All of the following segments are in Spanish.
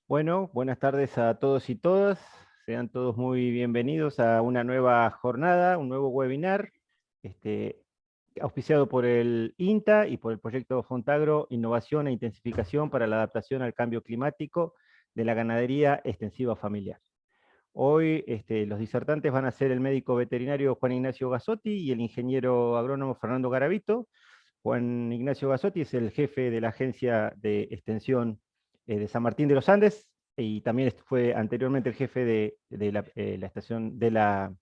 Bueno, buenas tardes a todos y todas. Sean todos muy bienvenidos a una nueva jornada, un nuevo webinar, este, auspiciado por el INTA y por el proyecto Fontagro Innovación e Intensificación para la Adaptación al Cambio Climático de la Ganadería Extensiva Familiar. Hoy los disertantes van a ser el médico veterinario Juan Ignacio Gazzotti y el ingeniero agrónomo Fernando Garavito. Juan Ignacio Gazzotti es el jefe de la Agencia de Extensión de San Martín de los Andes, y también fue anteriormente el jefe de la estación de la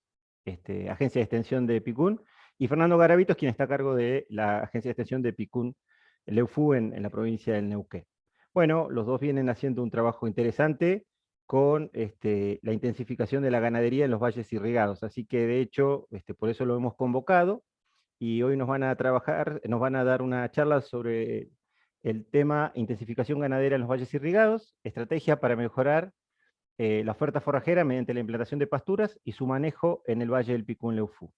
Agencia de Extensión de Picún, y Fernando Garavito es quien está a cargo de la Agencia de Extensión de Picún, Leufú, en la provincia del Neuquén. Bueno, los dos vienen haciendo un trabajo interesante con la intensificación de la ganadería en los valles irrigados, así que de hecho, por eso lo hemos convocado, y hoy nos van a dar una charla sobre el tema intensificación ganadera en los valles irrigados, estrategia para mejorar la oferta forrajera mediante la implantación de pasturas y su manejo en el Valle del Picún-Leufú.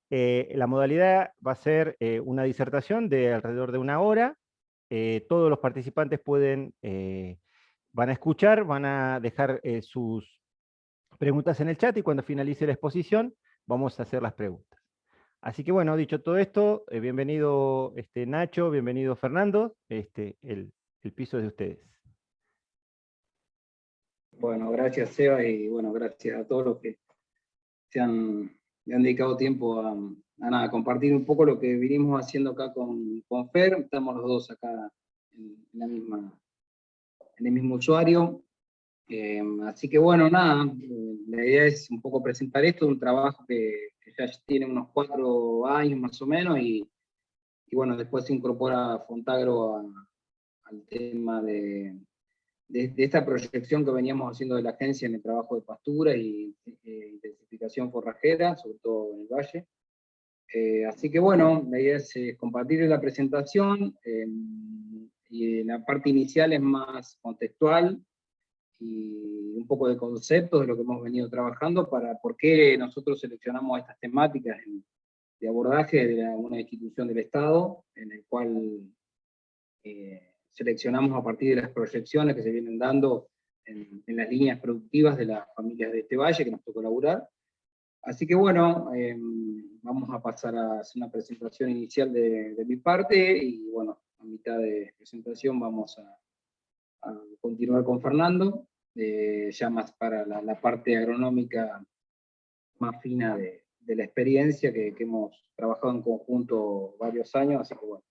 La modalidad va a ser una disertación de alrededor de una hora. Todos los participantes van a escuchar, van a dejar sus preguntas en el chat, y cuando finalice la exposición vamos a hacer las preguntas. Así que bueno, dicho todo esto, bienvenido Nacho, bienvenido Fernando, el piso es de ustedes. Bueno, gracias Seba, y bueno, gracias a todos los que le han dedicado tiempo a nada, compartir un poco lo que vinimos haciendo acá con Fer. Estamos los dos acá en el mismo usuario. Así que bueno, nada, la idea es un poco presentar esto, un trabajo que ya tiene unos 4 años más o menos, y bueno, después se incorpora Fontagro al tema de esta proyección que veníamos haciendo de la agencia en el trabajo de pastura y intensificación forrajera, sobre todo en el valle. Así que bueno, la idea es compartir la presentación, y la parte inicial es más contextual y un poco de conceptos de lo que hemos venido trabajando, para por qué nosotros seleccionamos estas temáticas de abordaje de una institución del Estado, en el cual seleccionamos a partir de las proyecciones que se vienen dando en las líneas productivas de las familias de este valle que nos tocó laburar. Así que bueno, vamos a pasar a hacer una presentación inicial de mi parte, y bueno, a mitad de presentación vamos a continuar con Fernando, ya más para la parte agronómica más fina de la experiencia que hemos trabajado en conjunto varios años, así que bueno,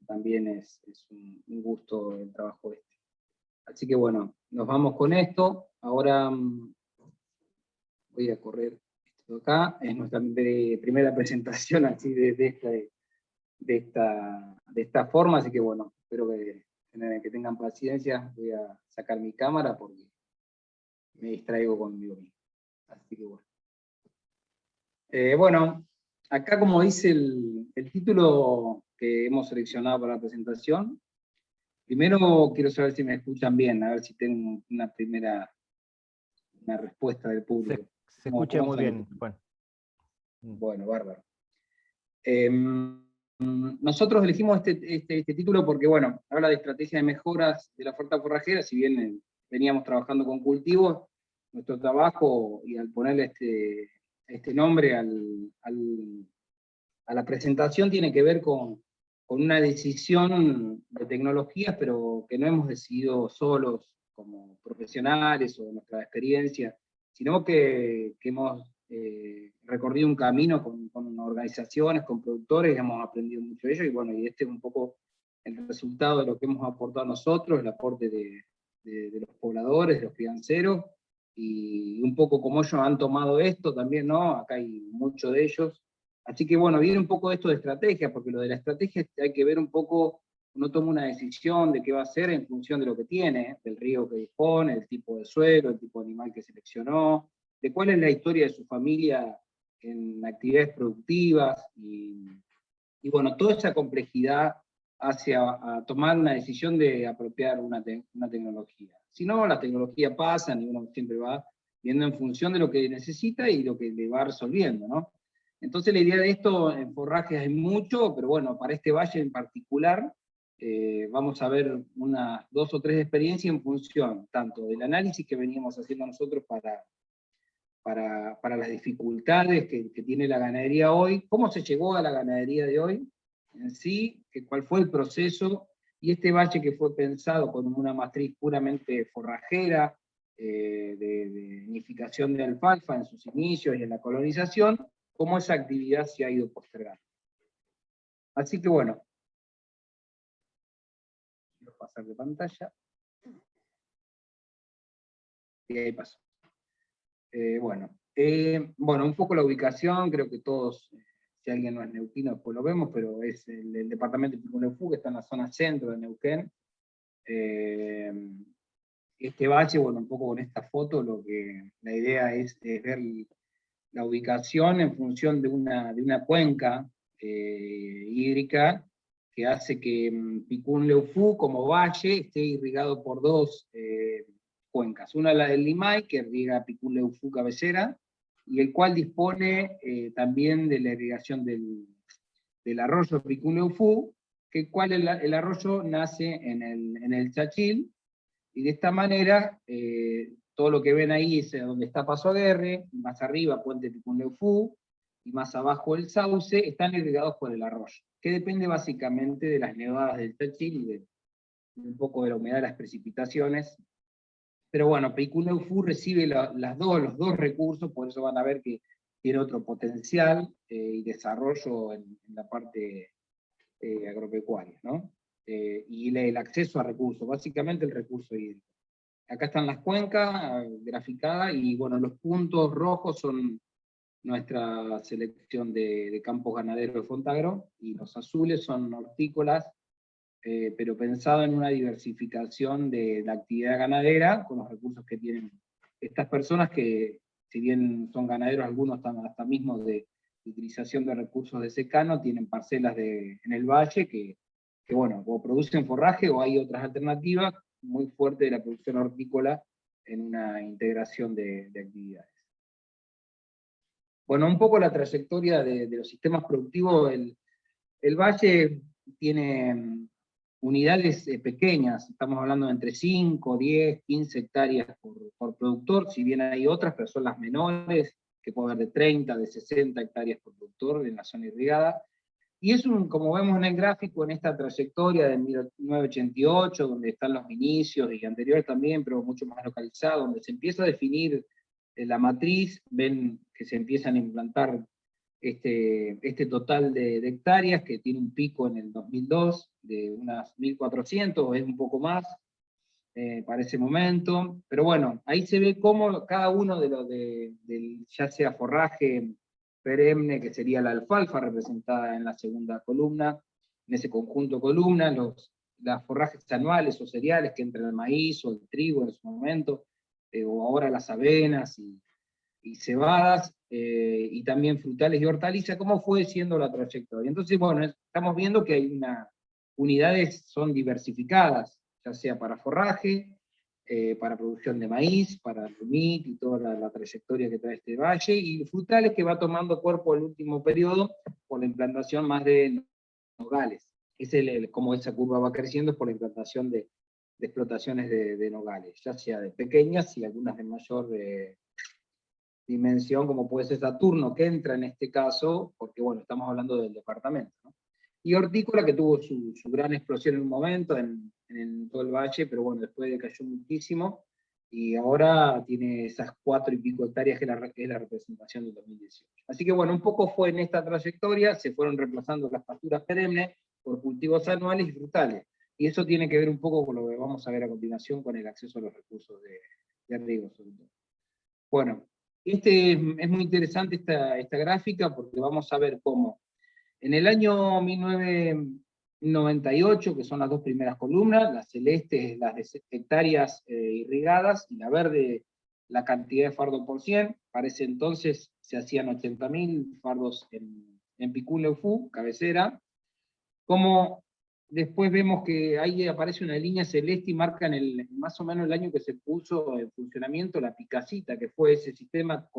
también es un gusto el trabajo este. Así que bueno, nos vamos con esto. Ahora voy a correr esto acá. Es nuestra primera presentación así de esta forma, así que bueno, espero que tengan paciencia. Voy a sacar mi cámara porque me distraigo conmigo mismo. Así que bueno. Bueno, acá como dice el título que hemos seleccionado para la presentación, primero quiero saber si me escuchan bien, a ver si tengo una respuesta del público. Se escucha muy bien, Juan. Bueno, bárbaro. Nosotros elegimos este título porque, bueno, habla de estrategia de mejoras de la oferta forrajera. Si bien veníamos trabajando con cultivos, nuestro trabajo, y al ponerle este nombre a la presentación, tiene que ver con una decisión de tecnologías, pero que no hemos decidido solos como profesionales o nuestra experiencia, sino que hemos recorrido un camino con organizaciones, con productores, y hemos aprendido mucho de ello, y bueno, y este es un poco el resultado de lo que hemos aportado nosotros, el aporte de los pobladores, de los crianceros, y un poco cómo ellos han tomado esto también, ¿no? Acá hay mucho de ellos. Así que bueno, viene un poco de esto de estrategia, porque lo de la estrategia hay que ver un poco, uno toma una decisión de qué va a hacer en función de lo que tiene, del río que dispone, el tipo de suelo, el tipo de animal que seleccionó, de cuál es la historia de su familia en actividades productivas, y bueno, toda esa complejidad hacia a tomar una decisión de apropiar una tecnología. Si no, la tecnología pasa y uno siempre va viendo en función de lo que necesita y lo que le va resolviendo, ¿no? Entonces la idea de esto, en forrajes hay mucho, pero bueno, para este valle en particular, vamos a ver unas 2 o 3 experiencias en función tanto del análisis que veníamos haciendo nosotros para las dificultades que tiene la ganadería hoy, cómo se llegó a la ganadería de hoy en sí, cuál fue el proceso, y este valle que fue pensado con una matriz puramente forrajera, de nidificación de alfalfa en sus inicios y en la colonización, cómo esa actividad se ha ido postergando. Así que bueno, voy a pasar de pantalla. Y ahí pasó. Bueno, un poco la ubicación, creo que todos, si alguien no es neuquino, después lo vemos, pero es el departamento de Picún-Leufu, que está en la zona centro de Neuquén. Este valle, bueno, un poco con esta foto, la idea es ver la ubicación en función de una cuenca hídrica que hace que Picún-Leufu, como valle, esté irrigado por 2 cuencas. Una la del Limay, que irriga Picún-Leufu cabecera, y el cual dispone también de la irrigación del arroyo Picún-Leufu, que el arroyo nace en el Chachil, y de esta manera todo lo que ven ahí es donde está Paso Aguerre, más arriba Puente Picún-Leufu, y más abajo el Sauce, están irrigados por el arroyo, que depende básicamente de las nevadas del Chachil y de un poco de la humedad de las precipitaciones. Pero bueno, Picún-Leufu recibe los dos recursos, por eso van a ver que tiene otro potencial y desarrollo en la parte agropecuaria, ¿no? Y el acceso a recursos, básicamente el recurso hídrico. Acá están las cuencas graficadas, y bueno, los puntos rojos son nuestra selección de campos ganaderos de Fontagro, y los azules son hortícolas, pero pensado en una diversificación de la actividad ganadera con los recursos que tienen estas personas que, si bien son ganaderos, algunos están hasta mismo de utilización de recursos de secano, tienen parcelas en el valle que bueno, o producen forraje o hay otras alternativas muy fuertes de la producción hortícola en una integración de actividades. Bueno, un poco la trayectoria de los sistemas productivos. El valle tiene unidades pequeñas, estamos hablando de entre 5, 10, 15 hectáreas por productor, si bien hay otras, pero son las menores, que puede haber de 30, de 60 hectáreas por productor en la zona irrigada. Y es como vemos en el gráfico, en esta trayectoria de 1988, donde están los inicios, y anteriores también, pero mucho más localizado, donde se empieza a definir la matriz, ven que se empiezan a implantar este total de hectáreas, que tiene un pico en el 2002 de unas 1.400, o es un poco más, para ese momento. Pero bueno, ahí se ve cómo cada uno ya sea forraje perenne, que sería la alfalfa representada en la segunda columna, en ese conjunto columna, las forrajes anuales o cereales, que entre el maíz o el trigo en su momento, o ahora las avenas y cebadas, y también frutales y hortalizas, cómo fue siendo la trayectoria. Entonces, bueno, estamos viendo que hay unidades son diversificadas, ya sea para forraje, para producción de maíz, para el MIT y toda la trayectoria que trae este valle, y frutales que va tomando cuerpo el último periodo por la implantación más de nogales. Como esa curva va creciendo es por la implantación de explotaciones de nogales, ya sea de pequeñas y algunas de mayor dimensión, como puede ser Saturno, que entra en este caso, porque bueno, estamos hablando del departamento, ¿no? Y hortícola, que tuvo su gran explosión en un momento en todo el valle, pero bueno, después decayó muchísimo, y ahora tiene esas 4 y pico hectáreas que es la representación del 2018. Así que bueno, un poco fue en esta trayectoria, se fueron reemplazando las pasturas perennes por cultivos anuales y frutales, y eso tiene que ver un poco con lo que vamos a ver a continuación, con el acceso a los recursos de riego, sobre todo. Bueno, es muy interesante esta gráfica, porque vamos a ver cómo en el año 1998, que son las 2 primeras columnas, la celeste es las de hectáreas irrigadas, y la verde la cantidad de fardo por 100, para ese entonces se hacían 80.000 fardos en Picún-Leufu, cabecera, como después vemos que ahí aparece una línea celeste y marcan más o menos el año que se puso en funcionamiento la Picacita, que fue ese sistema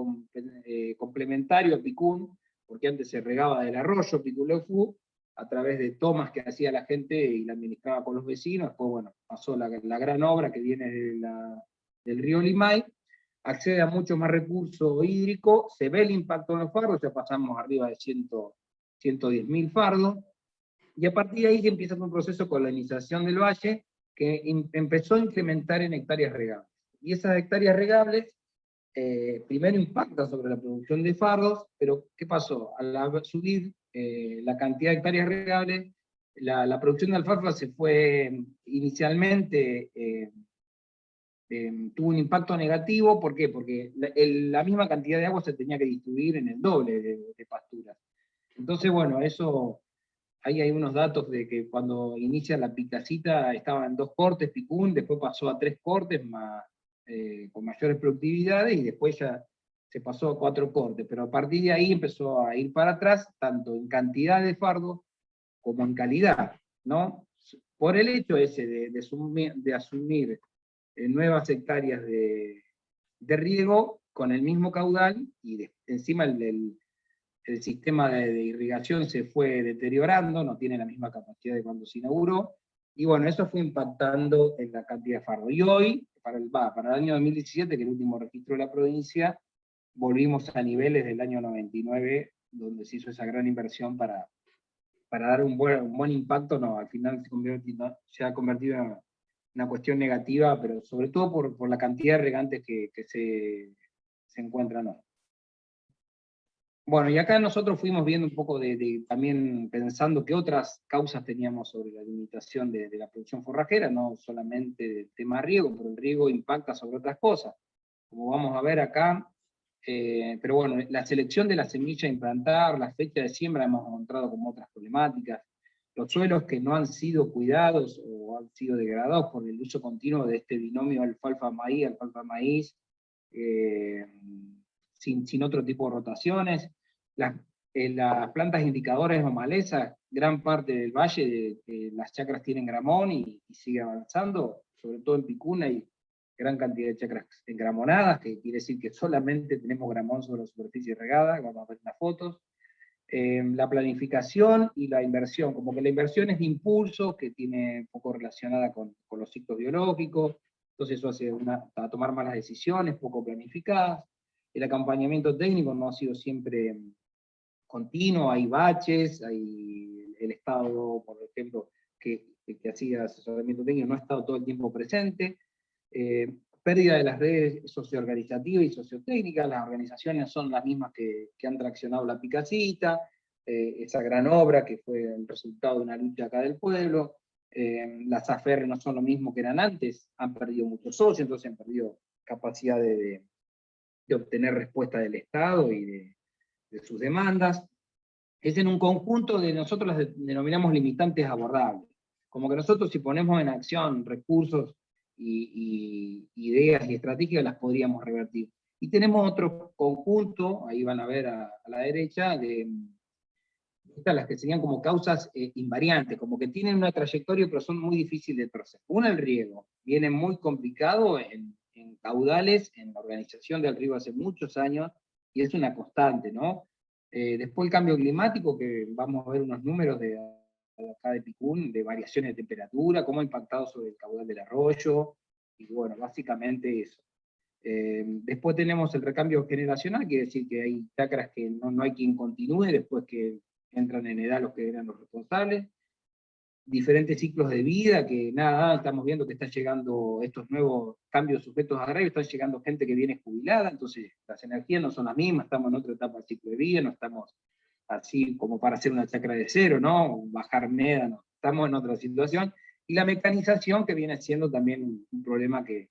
complementario a Picún, porque antes se regaba del arroyo Picún-Leufu, a través de tomas que hacía la gente y la administraba con los vecinos. Después, bueno, pasó la gran obra que viene del río Limay, accede a mucho más recurso hídrico, se ve el impacto en los fardos, ya pasamos arriba de 110.000 fardos, y a partir de ahí se empieza un proceso de colonización del valle que empezó a incrementar en hectáreas regables. Y esas hectáreas regables primero impactan sobre la producción de fardos, pero ¿qué pasó? Al subir la cantidad de hectáreas regables, la producción de alfalfa se fue inicialmente, tuvo un impacto negativo. ¿Por qué? Porque la misma cantidad de agua se tenía que distribuir en el doble de pasturas. Entonces, bueno, eso, ahí hay unos datos de que cuando inicia la picacita estaba en 2 cortes Picún, después pasó a 3 cortes más, con mayores productividades, y después ya se pasó a 4 cortes, pero a partir de ahí empezó a ir para atrás, tanto en cantidad de fardo como en calidad, ¿no? Por el hecho ese de asumir nuevas hectáreas de riego con el mismo caudal, y encima el sistema de irrigación se fue deteriorando, no tiene la misma capacidad de cuando se inauguró, y bueno, eso fue impactando en la cantidad de fardo. Y hoy, para el año 2017, que es el último registro de la provincia, volvimos a niveles del año 99, donde se hizo esa gran inversión para dar un buen impacto. No, al final se ha convertido en una cuestión negativa, pero sobre todo por la cantidad de regantes que se encuentran hoy. Bueno, y acá nosotros fuimos viendo un poco también pensando qué otras causas teníamos sobre la limitación de la producción forrajera, no solamente el tema riego, pero el riego impacta sobre otras cosas, como vamos a ver acá. Pero bueno, la selección de la semilla a implantar, la fecha de siembra, hemos encontrado como otras problemáticas. Los suelos que no han sido cuidados o han sido degradados por el uso continuo de este binomio alfalfa-maíz, sin otro tipo de rotaciones. Las plantas indicadores o malezas, gran parte del valle, las chacras tienen gramón y sigue avanzando, sobre todo en Picuna hay gran cantidad de chacras engramonadas, que quiere decir que solamente tenemos gramón sobre la superficie regada, vamos a ver unas fotos. La planificación y la inversión, como que la inversión es de impulso, que tiene un poco relacionada con los ciclos biológicos, entonces eso hace a tomar malas decisiones, poco planificadas. El acompañamiento técnico no ha sido siempre continuo, hay baches, hay el Estado, por ejemplo, que hacía asesoramiento técnico, no ha estado todo el tiempo presente. Pérdida de las redes socioorganizativas y sociotécnicas, las organizaciones son las mismas que han traccionado la picacita, esa gran obra que fue el resultado de una lucha acá del pueblo. Las AFR no son lo mismo que eran antes, han perdido muchos socios, entonces han perdido capacidad de obtener respuesta del Estado y de sus demandas. Es en un conjunto de, nosotros las denominamos limitantes abordables, como que nosotros si ponemos en acción recursos y ideas y estrategias las podríamos revertir. Y tenemos otro conjunto, ahí van a ver a la derecha, de estas las que serían como causas invariantes, como que tienen una trayectoria pero son muy difíciles de procesar. Una, el riego, viene muy complicado en caudales, en la organización del riego hace muchos años, y es una constante, ¿no? Después el cambio climático, que vamos a ver unos números de acá de Picún, de variaciones de temperatura, cómo ha impactado sobre el caudal del arroyo, y bueno, básicamente eso. Después tenemos el recambio generacional, quiere decir que hay chacras que no hay quien continúe después que entran en edad los que eran los responsables. Diferentes ciclos de vida, que nada, estamos viendo que están llegando estos nuevos cambios sujetos agrarios, están llegando gente que viene jubilada, entonces las energías no son las mismas, estamos en otra etapa del ciclo de vida, no estamos así como para hacer una chacra de cero, ¿no? Bajar médanos, estamos en otra situación. Y la mecanización, que viene siendo también un problema que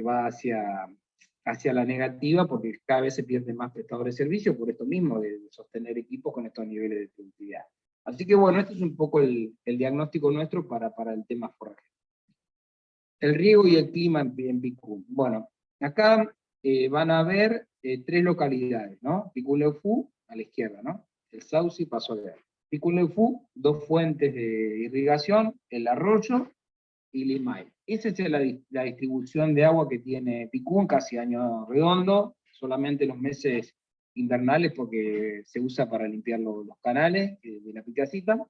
va hacia la negativa, porque cada vez se pierden más prestadores de servicios por esto mismo, de sostener equipos con estos niveles de productividad. Así que bueno, este es un poco el diagnóstico nuestro para el tema forrajero. El riego y el clima en Picún. Bueno, acá van a ver 3 localidades, ¿no? Picún-Leufú, a la izquierda, ¿no? El Sauce pasó a ver. Picún-Leufú, 2 fuentes de irrigación, el arroyo y Limay. Esa es la distribución de agua que tiene Picún, casi año redondo, solamente los meses invernales porque se usa para limpiar los canales de la picacita.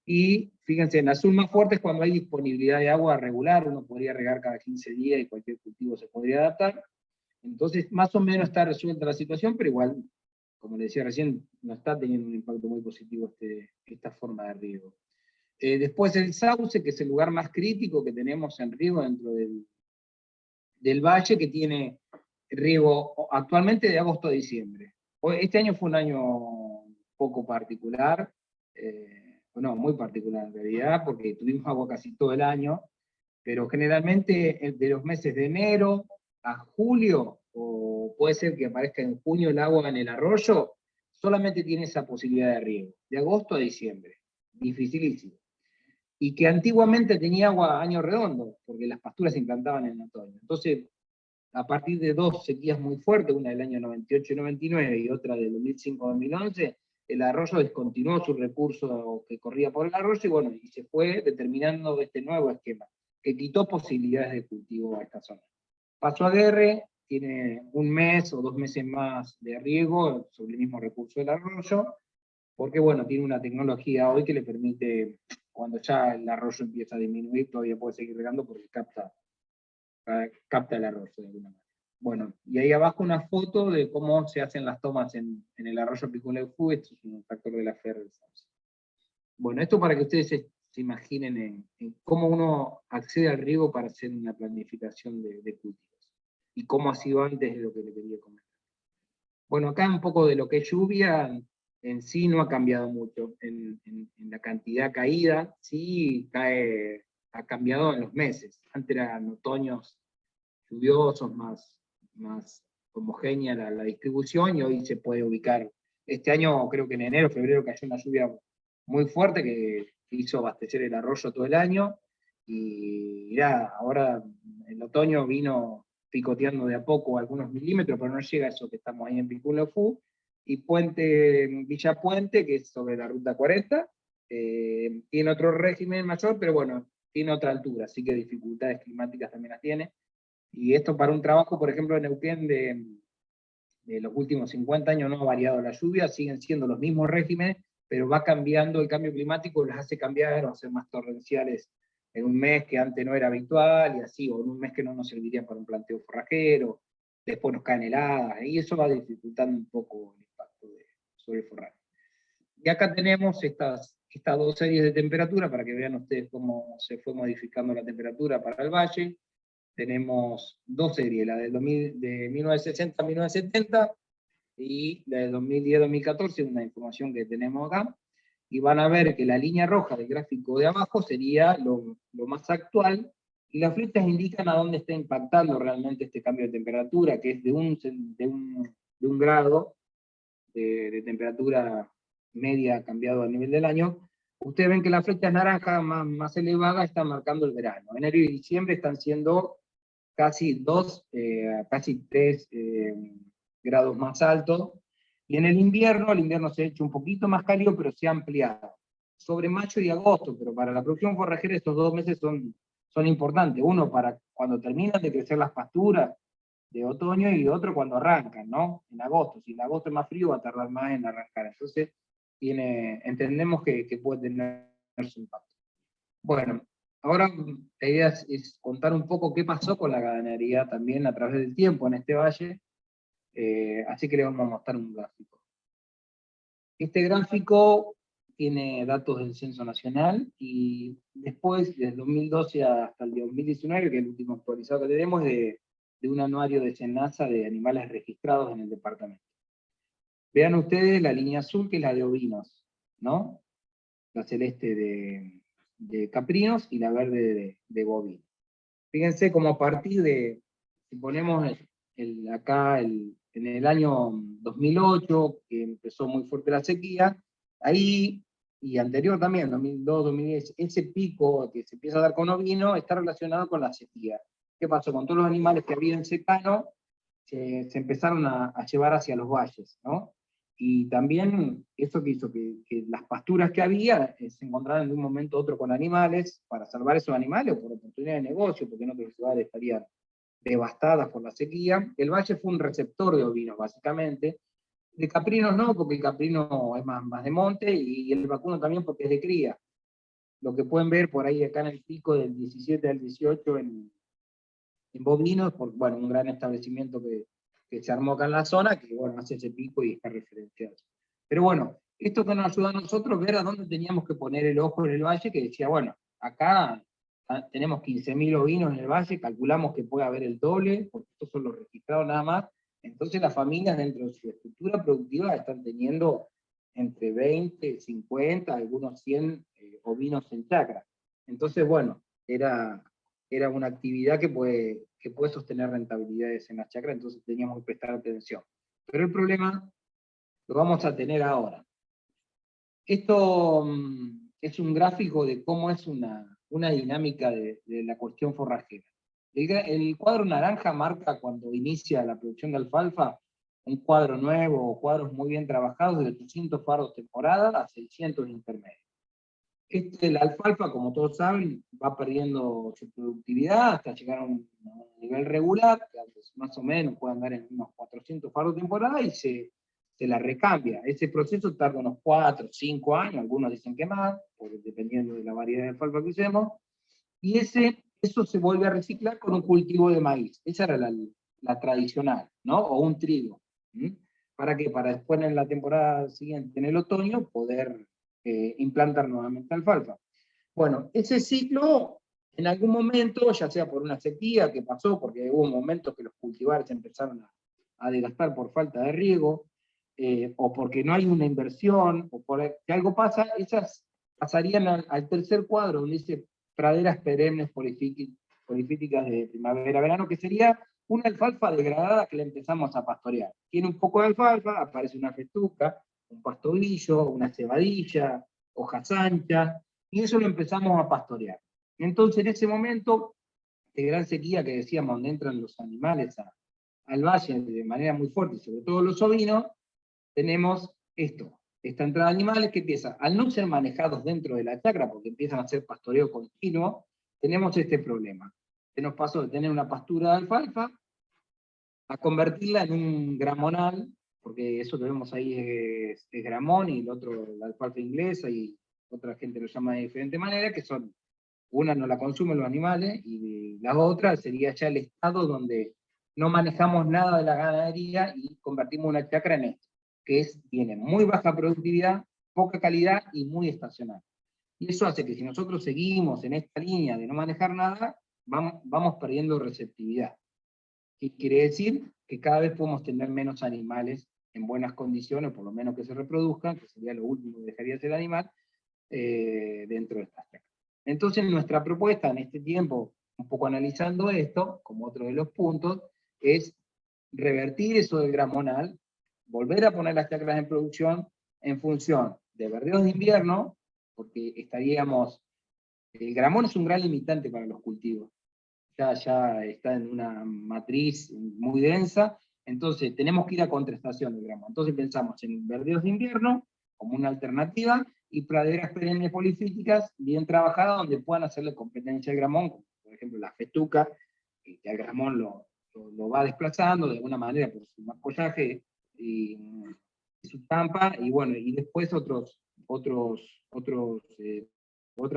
Y fíjense, en azul más fuerte es cuando hay disponibilidad de agua regular, uno podría regar cada 15 días y cualquier cultivo se podría adaptar. Entonces, más o menos está resuelta la situación, pero igual, como le decía recién, no está teniendo un impacto muy positivo esta forma de riego. Después el sauce, que es el lugar más crítico que tenemos en riego dentro del valle, que tiene riego actualmente de agosto a diciembre. Este año fue un año poco particular, no, muy particular en realidad, porque tuvimos agua casi todo el año, pero generalmente de los meses de enero a julio, o puede ser que aparezca en junio el agua en el arroyo, solamente tiene esa posibilidad de riego, de agosto a diciembre, dificilísimo. Y que antiguamente tenía agua a año redondo, porque las pasturas se implantaban en otoño. Entonces, a partir de dos sequías muy fuertes, una del año 98 y 99 y otra del 2005-2011, el arroyo descontinuó su recurso que corría por el arroyo y bueno, y se fue determinando este nuevo esquema, que quitó posibilidades de cultivo a esta zona. Paso Aguerre, tiene un mes o 2 meses más de riego sobre el mismo recurso del arroyo, porque bueno, tiene una tecnología hoy que le permite, cuando ya el arroyo empieza a disminuir, todavía puede seguir regando porque capta el arroyo de alguna manera. Bueno, y ahí abajo una foto de cómo se hacen las tomas en el arroyo Piculeufú, esto es un factor de la Ferrer del Sauce. Bueno, esto para que ustedes se imaginen en cómo uno accede al riego para hacer una planificación de cultivos, y cómo ha sido antes de lo que le quería comentar. Bueno, acá un poco de lo que es lluvia, en sí no ha cambiado mucho en la cantidad caída, sí ha cambiado en los meses. Antes eran otoños lluviosos, más homogénea la distribución, y hoy se puede ubicar. Este año creo que en enero, febrero cayó una lluvia muy fuerte que hizo abastecer el arroyo todo el año, y ya, ahora el otoño vino picoteando de a poco algunos milímetros, pero no llega a eso que estamos ahí en Piculeufú, y Villa Puente, que es sobre la ruta 40, tiene otro régimen mayor, pero bueno, tiene otra altura, así que dificultades climáticas también las tiene. Y esto para un trabajo, por ejemplo, en Neuquén de los últimos 50 años no ha variado la lluvia, siguen siendo los mismos regímenes, pero va cambiando el cambio climático, los hace cambiar o hacer más torrenciales en un mes que antes no era habitual, y así, o en un mes que no nos serviría para un planteo forrajero, después nos caen heladas, y eso va dificultando un poco el impacto sobre el forraje. Y acá tenemos estas dos series de temperatura para que vean ustedes cómo se fue modificando la temperatura para el valle. Tenemos dos series, la de 1960 a 1970 y la de 2010-2014, una información que tenemos acá, y van a ver que la línea roja del gráfico de abajo sería lo más actual, y las flechas indican a dónde está impactando realmente este cambio de temperatura, que es de un grado de temperatura media cambiado a nivel del año. Ustedes ven que las flechas naranjas más elevadas están marcando el verano. Enero y diciembre están siendo casi 3 grados más altos, y en el invierno se ha hecho un poquito más cálido, pero se ha ampliado. Sobre mayo y agosto, pero para la producción forrajera estos 2 meses son importantes. Uno para cuando terminan de crecer las pasturas de otoño, y otro cuando arrancan, ¿no? En agosto. Si en agosto es más frío, va a tardar más en arrancar. Entonces, entendemos que puede tener su impacto. Bueno, ahora la idea es contar un poco qué pasó con la ganadería también a través del tiempo en este valle, así que le vamos a mostrar un gráfico. Este gráfico tiene datos del Censo Nacional, y después, desde 2012 hasta el 2019, que es el último actualizado que tenemos, de un anuario de SENASA de animales registrados en el departamento. Vean ustedes la línea azul, que es la de ovinos, ¿no? La celeste de caprinos y la verde de bovinos. Fíjense cómo a partir si ponemos acá en el año 2008, que empezó muy fuerte la sequía, ahí, y anterior también, 2002, 2010, ese pico que se empieza a dar con ovino está relacionado con la sequía. ¿Qué pasó? Con todos los animales que había en secano, se empezaron a llevar hacia los valles, ¿no? Y también eso que hizo que las pasturas que había se encontraran de un momento a otro con animales, para salvar esos animales o por oportunidad de negocio, porque en otras ciudades estarían devastadas por la sequía. El valle fue un receptor de ovinos, básicamente. De caprinos no, porque el caprino es más de monte, y el vacuno también porque es de cría. lo que pueden ver por ahí acá en el pico del 17 al 18 en bovinos, por bueno, un gran establecimiento que se armó acá en la zona, que bueno, hace ese pico y está referenciado. Pero bueno, esto que nos ayuda a nosotros ver a dónde teníamos que poner el ojo en el valle, que decía, bueno, acá tenemos 15.000 ovinos en el valle, calculamos que puede haber el doble, porque estos son los registrados nada más, entonces las familias dentro de su estructura productiva están teniendo entre 20, 50, algunos 100 ovinos en chacra. Entonces, bueno, era una actividad que puede sostener rentabilidades en las chacras, entonces teníamos que prestar atención. Pero el problema lo vamos a tener ahora. Esto es un gráfico de cómo es una dinámica de la cuestión forrajera. El cuadro naranja marca cuando inicia la producción de alfalfa, un cuadro nuevo o cuadros muy bien trabajados de 800 fardos temporada a 600 intermedios. La alfalfa, como todos saben, va perdiendo su productividad hasta llegar a un nivel regular, que más o menos puede andar en unos 400 fardos temporada, y se la recambia. Ese proceso tarda unos 4 o 5 años, algunos dicen que más, dependiendo de la variedad de alfalfa que usemos, y eso se vuelve a reciclar con un cultivo de maíz. Esa era la tradicional, ¿no? O un trigo. ¿Para qué? Para después en la temporada siguiente, en el otoño, poder implantar nuevamente alfalfa. Bueno, ese ciclo, en algún momento, ya sea por una sequía que pasó, porque hubo momentos que los cultivares empezaron a desgastar por falta de riego, o porque no hay una inversión, o porque algo pasa, esas pasarían al tercer cuadro, donde dice praderas perennes polifíticas de primavera-verano, que sería una alfalfa degradada que le empezamos a pastorear. Tiene un poco de alfalfa, aparece una festuca, un pastobillo, una cebadilla, hojas anchas, y eso lo empezamos a pastorear. Entonces, en ese momento de gran sequía que decíamos, donde entran los animales al valle de manera muy fuerte, sobre todo los ovinos, tenemos esta entrada de animales que empieza, al no ser manejados dentro de la chacra, porque empiezan a hacer pastoreo continuo, tenemos este problema. Se nos pasó de tener una pastura de alfalfa a convertirla en un gramonal, porque eso que vemos ahí es gramón, y el otro la alfalfa inglesa, y otra gente lo llama de diferente manera, que son, una no la consumen los animales, y la otra sería ya el estado donde no manejamos nada de la ganadería y convertimos una chacra en esto, que tiene muy baja productividad, poca calidad y muy estacional. Y eso hace que si nosotros seguimos en esta línea de no manejar nada, vamos perdiendo receptividad. ¿Qué quiere decir? Que cada vez podemos tener menos animales en buenas condiciones, por lo menos que se reproduzcan, que sería lo último que dejaría de ser animal, dentro de estas chacras. Entonces nuestra propuesta en este tiempo, un poco analizando esto, como otro de los puntos, es revertir eso del gramonal, volver a poner las chacras en producción en función de verdeos de invierno, porque el gramón es un gran limitante para los cultivos. Ya está en una matriz muy densa, entonces tenemos que ir a contraestación del gramo. Entonces pensamos en verdeos de invierno como una alternativa, y praderas perennes polifíticas bien trabajadas donde puedan hacerle competencia al gramón, como por ejemplo la festuca, que al gramón lo va desplazando de alguna manera por su follaje y su tampa, y bueno, y después otras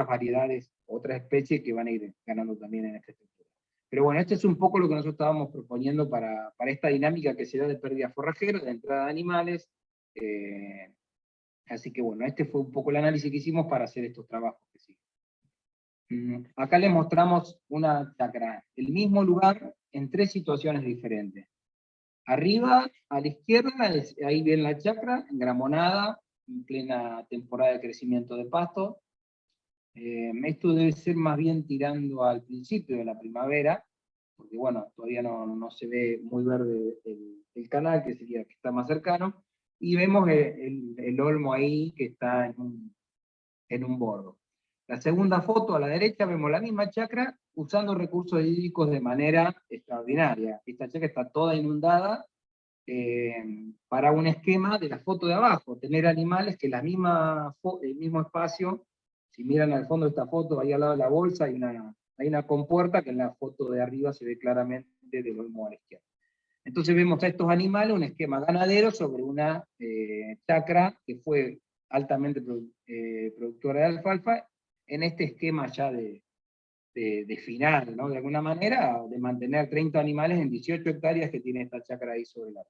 variedades, otras especies que van a ir ganando también en esta estructura. Pero bueno, este es un poco lo que nosotros estábamos proponiendo para esta dinámica que se da de pérdida forrajera, de entrada de animales. Así que bueno, este fue un poco el análisis que hicimos para hacer estos trabajos que siguen. Acá les mostramos una chacra, el mismo lugar en 3 situaciones diferentes. Arriba, a la izquierda, ahí ven la chacra, engramonada, en plena temporada de crecimiento de pasto. Esto debe ser más bien tirando al principio de la primavera, porque bueno, todavía no se ve muy verde el canal, que está más cercano, y vemos el olmo ahí que está en un bordo. La segunda foto a la derecha vemos la misma chacra usando recursos hídricos de manera extraordinaria. Esta chacra está toda inundada, para un esquema de la foto de abajo, tener animales que el mismo espacio. Si miran al fondo de esta foto, ahí al lado de la bolsa hay una compuerta que en la foto de arriba se ve claramente del olmo a la izquierda. Entonces vemos a estos animales, un esquema ganadero sobre una chacra que fue altamente productora de alfalfa, en este esquema ya de final, ¿no? De alguna manera, de mantener 30 animales en 18 hectáreas que tiene esta chacra ahí sobre la...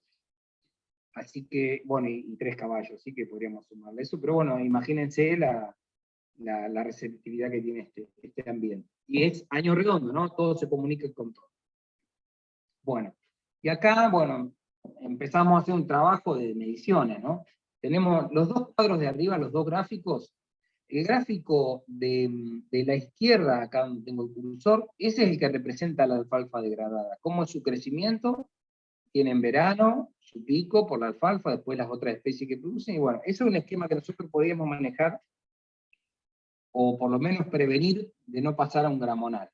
Así que, bueno, y 3 caballos, así que podríamos sumarle eso, pero bueno, imagínense la receptividad que tiene este ambiente. Y es año redondo, ¿no? Todo se comunica con todo. Bueno, y acá, bueno, empezamos a hacer un trabajo de mediciones, ¿no? Tenemos los dos cuadros de arriba, los dos gráficos. El gráfico de la izquierda, acá donde tengo el cursor, ese es el que representa la alfalfa degradada. Cómo es su crecimiento, tiene en verano su pico por la alfalfa, después las otras especies que producen, y bueno, eso es un esquema que nosotros podríamos manejar, o por lo menos prevenir de no pasar a un gramonal,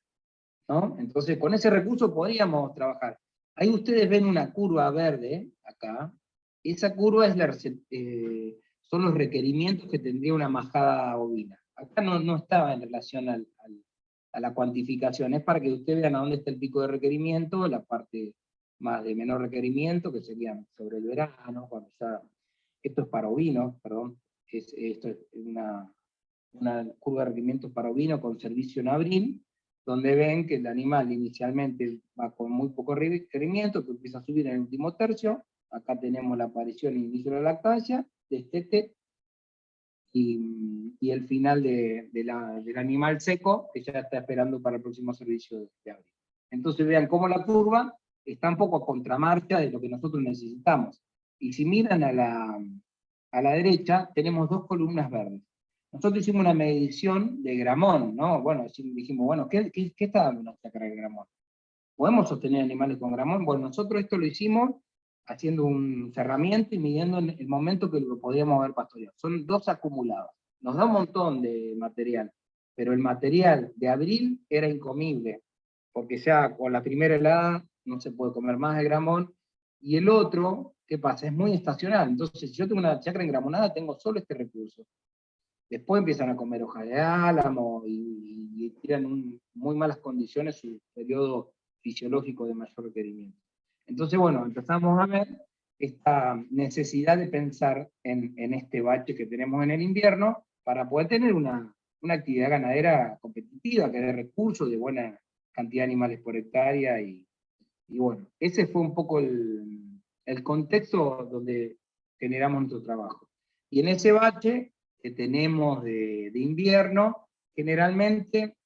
¿no? Entonces, con ese recurso podríamos trabajar. Ahí ustedes ven una curva verde, acá. Esa curva es son los requerimientos que tendría una majada ovina. Acá no estaba en relación a la cuantificación, es para que ustedes vean a dónde está el pico de requerimiento, la parte más de menor requerimiento, que serían sobre el verano, cuando ya... Esto es para ovinos, perdón. Esto es una curva de requerimientos para ovino con servicio en abril, donde ven que el animal inicialmente va con muy poco requerimiento, que empieza a subir en el último tercio. Acá tenemos la aparición y inicio de la lactancia, destete, y el final del animal seco, que ya está esperando para el próximo servicio de abril. Entonces vean cómo la curva está un poco a contramarcha de lo que nosotros necesitamos. Y si miran a la derecha, tenemos dos columnas verdes. Nosotros hicimos una medición de gramón, ¿no? Bueno, dijimos, bueno, ¿qué está dando una chacra de gramón? ¿Podemos sostener animales con gramón? Bueno, nosotros esto lo hicimos haciendo un cerramiento y midiendo el momento que lo podíamos haber pastoreado. Son 2 acumulados. Nos da un montón de material, pero el material de abril era incomible, porque ya con la primera helada no se puede comer más de gramón, y el otro, ¿qué pasa? Es muy estacional. Entonces, si yo tengo una chacra engramonada, tengo solo este recurso. Después empiezan a comer hoja de álamo y tiran muy malas condiciones su periodo fisiológico de mayor requerimiento. Entonces, bueno, empezamos a ver esta necesidad de pensar en este bache que tenemos en el invierno para poder tener una actividad ganadera competitiva, que dé recursos, de buena cantidad de animales por hectárea, y bueno, ese fue un poco el contexto donde generamos nuestro trabajo. Y en ese bache que tenemos de invierno, generalmente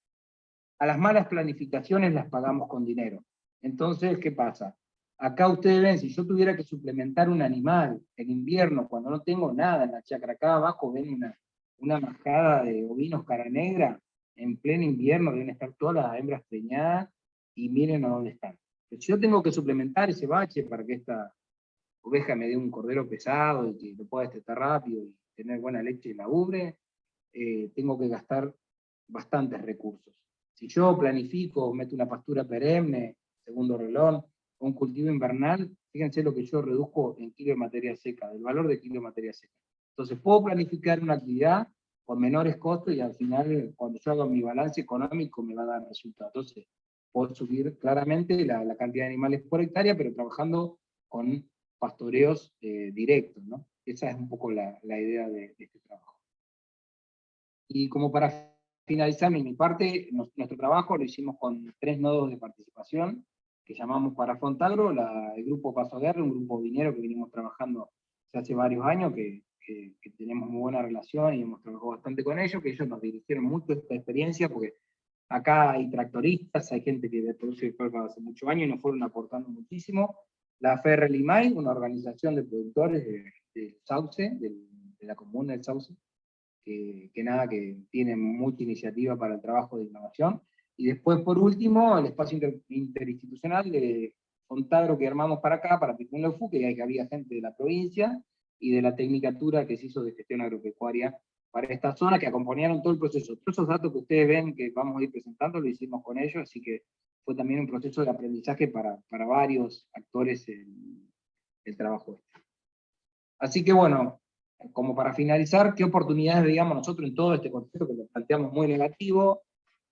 a las malas planificaciones las pagamos con dinero. Entonces, ¿qué pasa? Acá ustedes ven, si yo tuviera que suplementar un animal en invierno, cuando no tengo nada en la chacra, acá abajo ven una majada de ovinos cara negra, en pleno invierno deben estar todas las hembras preñadas, y miren a dónde están. Pero si yo tengo que suplementar ese bache para que esta oveja me dé un cordero pesado y que lo pueda destetar rápido y tener buena leche y la ubre, tengo que gastar bastantes recursos. Si yo planifico, meto una pastura perenne, segundo relón, o un cultivo invernal, fíjense lo que yo reduzco en kilo de materia seca, del valor de kilo de materia seca. Entonces puedo planificar una actividad con menores costos y al final, cuando yo hago mi balance económico, me va a dar resultados. Entonces, puedo subir claramente la cantidad de animales por hectárea, pero trabajando con pastoreos directos, ¿no? Esa es un poco la idea de este trabajo. Y como para finalizar mi parte, nuestro trabajo lo hicimos con 3 nodos de participación, que llamamos para Fontagro, el grupo Paso Guerra, un grupo vinero que venimos trabajando hace varios años, que tenemos muy buena relación y hemos trabajado bastante con ellos, que ellos nos dirigieron mucho esta experiencia, porque acá hay tractoristas, hay gente que produce alfalfa hace muchos años y nos fueron aportando muchísimo. La FR Limay, una organización de productores de sauce, de la comuna del sauce, que tiene mucha iniciativa para el trabajo de innovación. Y después, por último, el espacio interinstitucional de Fontagro que armamos para acá, para Picunleufu, que había gente de la provincia, y de la tecnicatura que se hizo de gestión agropecuaria para esta zona, que acompañaron todo el proceso. Todos esos datos que ustedes ven que vamos a ir presentando, lo hicimos con ellos, así que fue también un proceso de aprendizaje para varios actores el trabajo este. Así que bueno, como para finalizar, ¿qué oportunidades veíamos nosotros en todo este contexto que lo planteamos muy negativo?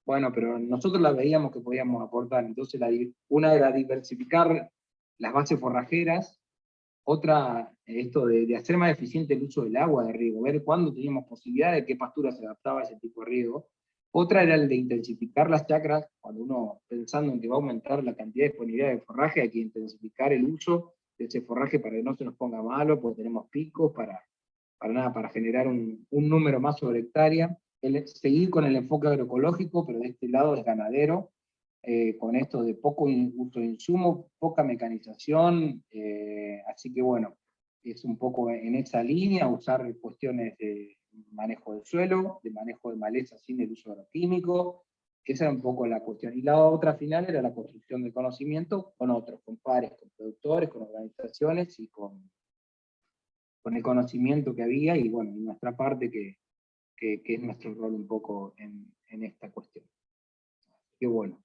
Bueno, pero nosotros la veíamos que podíamos aportar. Entonces, una era diversificar las bases forrajeras, otra, esto de hacer más eficiente el uso del agua de riego, ver cuándo teníamos posibilidad de qué pastura se adaptaba a ese tipo de riego. Otra era el de intensificar las chacras, cuando uno pensando en que va a aumentar la cantidad de disponibilidad de forraje, hay que intensificar el uso de ese forraje para que no se nos ponga malo, porque tenemos picos para generar un número más sobre hectárea. Seguir con el enfoque agroecológico, pero de este lado es ganadero, con esto de poco uso de insumos, poca mecanización, así que bueno, es un poco en esa línea, usar cuestiones de manejo del suelo, de manejo de maleza sin el uso agroquímico, esa era un poco la cuestión. Y la otra final era la construcción del conocimiento con otros, con pares, con productores, con organizaciones y con el conocimiento que había, y bueno, y nuestra parte que es nuestro rol un poco en esta cuestión. Qué bueno.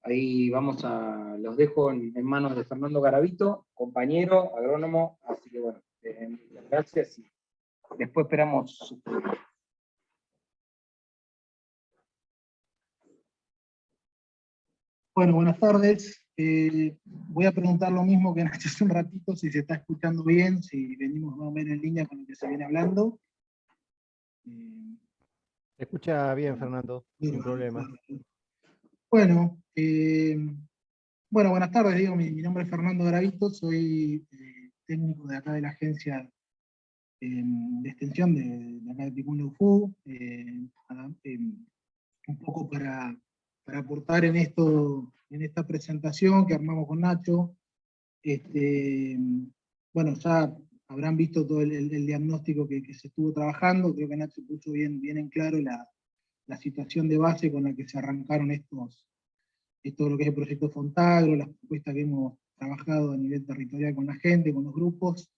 Ahí los dejo en manos de Fernando Garavito, compañero, agrónomo, así que bueno, muchas gracias y después esperamos sus preguntas. Bueno, buenas tardes. Voy a preguntar lo mismo que Nacho hace un ratito, si se está escuchando bien, si venimos más o menos en línea con lo que se viene hablando. Se escucha bien, Fernando, sin problema. Bueno, buenas tardes, digo, mi nombre es Fernando Garavito, soy técnico de acá de la agencia de extensión de acá de Picún Leufu, un poco para aportar en esta presentación que armamos con Nacho. Bueno, ya habrán visto todo el diagnóstico que se estuvo trabajando, creo que Nacho puso bien en claro la situación de base con la que se arrancaron esto lo que es el proyecto Fontagro, las propuestas que hemos trabajado a nivel territorial con la gente, con los grupos.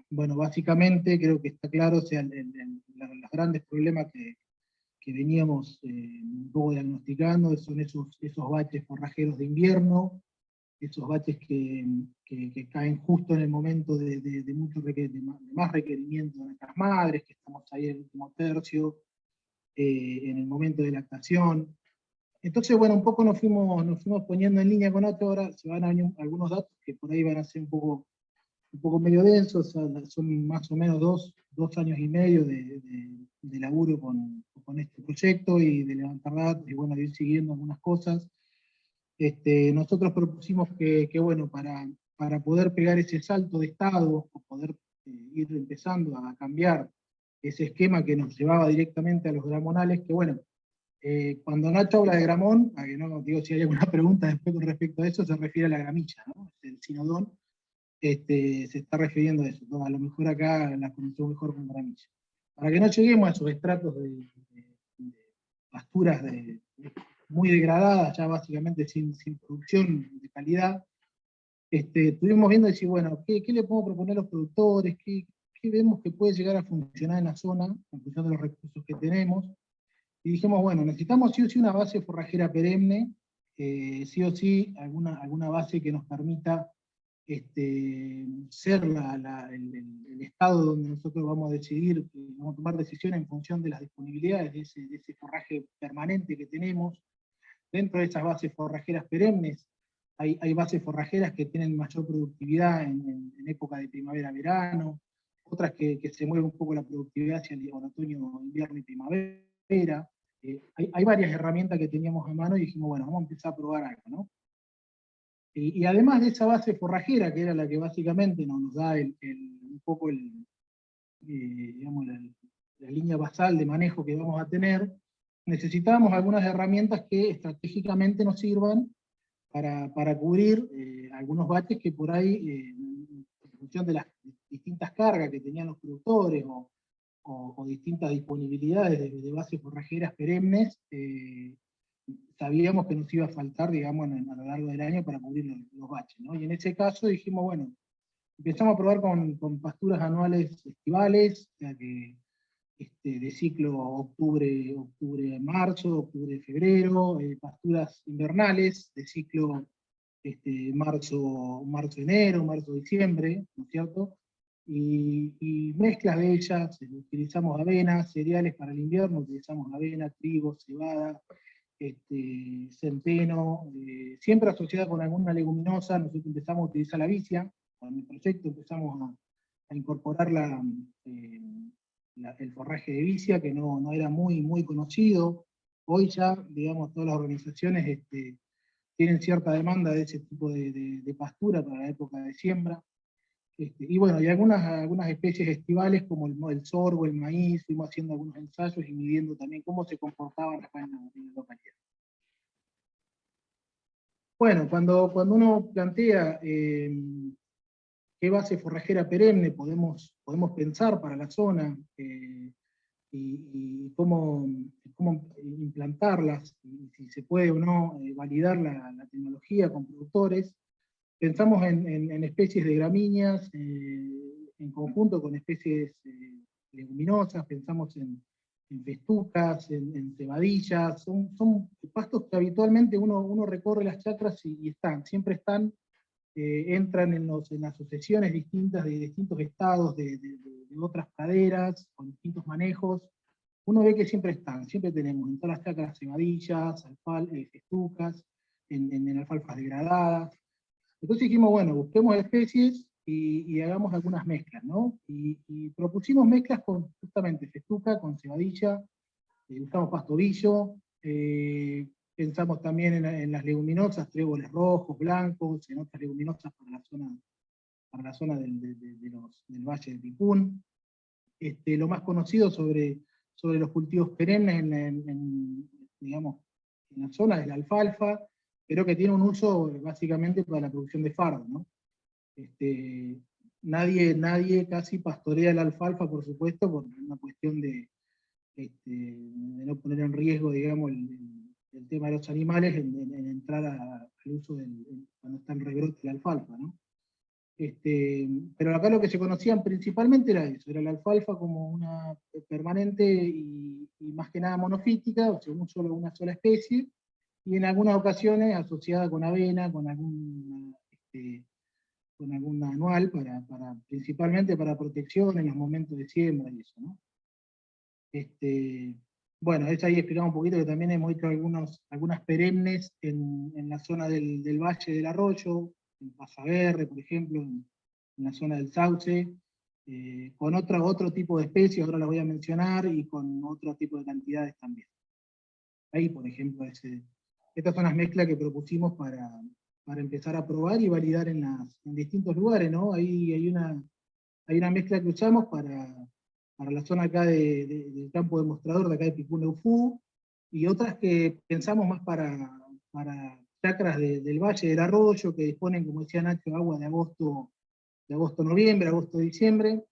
Bueno, básicamente creo que está claro, o sea, los grandes problemas que veníamos un poco diagnosticando son esos baches forrajeros de invierno, esos baches que caen justo en el momento de más requerimiento de nuestras madres, que estamos ahí en el último tercio, en el momento de lactación. Entonces, bueno, un poco nos fuimos poniendo en línea con otro. Ahora se van a venir algunos datos que por ahí van a ser un poco medio densos, son más o menos dos años y medio de laburo con este proyecto y de levantar datos y bueno, de ir siguiendo algunas cosas. Nosotros propusimos que bueno, para poder pegar ese salto de estado, o poder ir empezando a cambiar ese esquema que nos llevaba directamente a los gramonales, que bueno, cuando Nacho habla de gramón, a que no digo si hay alguna pregunta después con respecto a eso, se refiere a la gramilla, ¿no? El sinodón, se está refiriendo a eso, ¿no? A lo mejor acá la conocemos mejor con gramilla. Para que no lleguemos a esos estratos de pasturas muy degradadas, ya básicamente sin producción de calidad, estuvimos viendo y decir, bueno, ¿qué le podemos proponer a los productores? ¿Qué vemos que puede llegar a funcionar en la zona, en función de los recursos que tenemos? Y dijimos, bueno, necesitamos sí o sí una base forrajera perenne, sí o sí alguna base que nos permita ser el estado donde nosotros vamos a decidir, vamos a tomar decisiones en función de las disponibilidades de ese forraje permanente que tenemos. Dentro de esas bases forrajeras perennes, hay bases forrajeras que tienen mayor productividad en época de primavera-verano, otras que se mueve un poco la productividad hacia el otoño, invierno y primavera. Hay varias herramientas que teníamos a mano y dijimos, bueno, vamos a empezar a probar algo, ¿no? Y además de esa base forrajera, que era la que básicamente nos da un poco digamos, la línea basal de manejo que vamos a tener, necesitábamos algunas herramientas que estratégicamente nos sirvan para cubrir algunos baches que por ahí, en función de las distintas cargas que tenían los productores o distintas disponibilidades de bases forrajeras perennes, sabíamos que nos iba a faltar, digamos, a lo largo del año para cubrir los baches, ¿no? Y en ese caso dijimos, bueno, empezamos a probar con pasturas anuales estivales, o sea que de ciclo octubre-marzo, octubre-febrero, pasturas invernales de ciclo marzo-enero, marzo-diciembre, ¿no es cierto? Y mezclas de ellas, utilizamos avena, cereales para el invierno, utilizamos avena, trigo, cebada, centeno, siempre asociada con alguna leguminosa. Nosotros empezamos a utilizar la vicia, con el proyecto empezamos a incorporarla el forraje de vicia, que no era muy conocido. Hoy ya, digamos, todas las organizaciones tienen cierta demanda de ese tipo de pastura para la época de siembra. Y bueno, y algunas especies estivales como el sorgo, el maíz, fuimos haciendo algunos ensayos y midiendo también cómo se comportaban acá en la localidad. Bueno, cuando uno plantea qué base forrajera perenne podemos pensar para la zona, y cómo implantarlas, y si se puede o no validar la tecnología con productores, pensamos en especies de gramíneas, en conjunto con especies leguminosas, pensamos en festucas, en cebadillas, son pastos que habitualmente uno recorre las chacras y siempre están, entran en las asociaciones distintas de distintos estados, de otras praderas, con distintos manejos. Uno ve que siempre tenemos en todas las chacras cebadillas, festucas, en alfalfas degradadas. Entonces dijimos, bueno, busquemos especies y hagamos algunas mezclas, ¿no? Y propusimos mezclas con justamente festuca, con cebadilla, buscamos pastobillo, pensamos también en las leguminosas, tréboles rojos, blancos, en otras leguminosas para la zona del Valle del Picún. Lo más conocido sobre los cultivos perennes digamos, en la zona es la alfalfa, pero que tiene un uso básicamente para la producción de fardo, ¿no? Nadie casi pastorea la alfalfa, por supuesto, por una cuestión de no poner en riesgo, digamos, el tema de los animales en entrar al uso cuando está en rebrote la alfalfa, ¿no? Pero acá lo que se conocían principalmente era eso, era la alfalfa como una permanente y más que nada monofítica, o sea, una sola especie, y en algunas ocasiones asociada con avena, con alguna anual, principalmente para protección en los momentos de siembra y eso, ¿no? Bueno, es ahí explicamos un poquito que también hemos hecho algunas perennes en la zona del Valle del Arroyo, en Paso Aguerre, por ejemplo, en la zona del Sauce, con otro tipo de especies, ahora las voy a mencionar, y con otro tipo de cantidades también. Ahí, por ejemplo, estas son las mezclas que propusimos para empezar a probar y validar en distintos lugares, ¿no? Ahí hay una mezcla que usamos para la zona acá del campo demostrador de acá de Picún Eufú, y otras que pensamos más para chacras del Valle del Arroyo, que disponen, como decía Nacho, agua de agosto-noviembre, agosto-diciembre.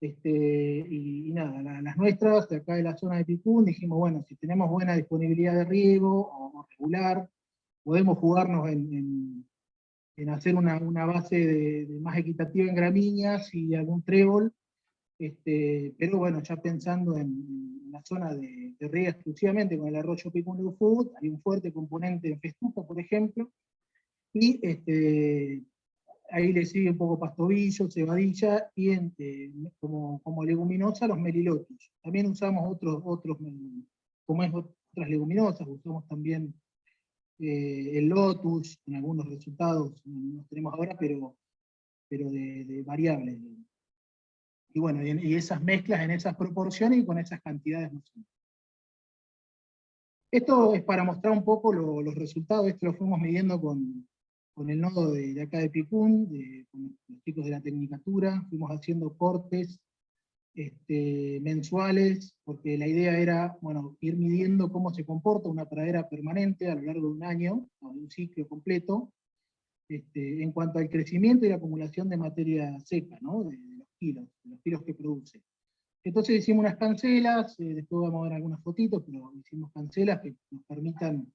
Y nada, las nuestras, de acá de la zona de Picún, dijimos, bueno, si tenemos buena disponibilidad de riego, o regular, podemos jugarnos en hacer una base de más equitativa en gramíneas y algún trébol, pero bueno, ya pensando en la zona de riega exclusivamente con el arroyo Picún Eufú, hay un fuerte componente en festuca, por ejemplo, y ahí le sigue un poco pastobillo, cebadilla, y como leguminosa los melilotus. También usamos otras leguminosas, usamos también el lotus, en algunos resultados no los tenemos ahora, pero de variables. Y bueno, y esas mezclas en esas proporciones y con esas cantidades más o menos. Esto es para mostrar un poco los resultados. Esto lo fuimos midiendo con el nodo de acá de Picún, con los chicos de la Tecnicatura. Fuimos haciendo cortes mensuales, porque la idea era, bueno, ir midiendo cómo se comporta una pradera permanente a lo largo de un año, o de un ciclo completo, en cuanto al crecimiento y la acumulación de materia seca, ¿no? de los kilos que produce. Entonces hicimos unas cancelas, después vamos a ver algunas fotitos, pero hicimos cancelas que nos permitan,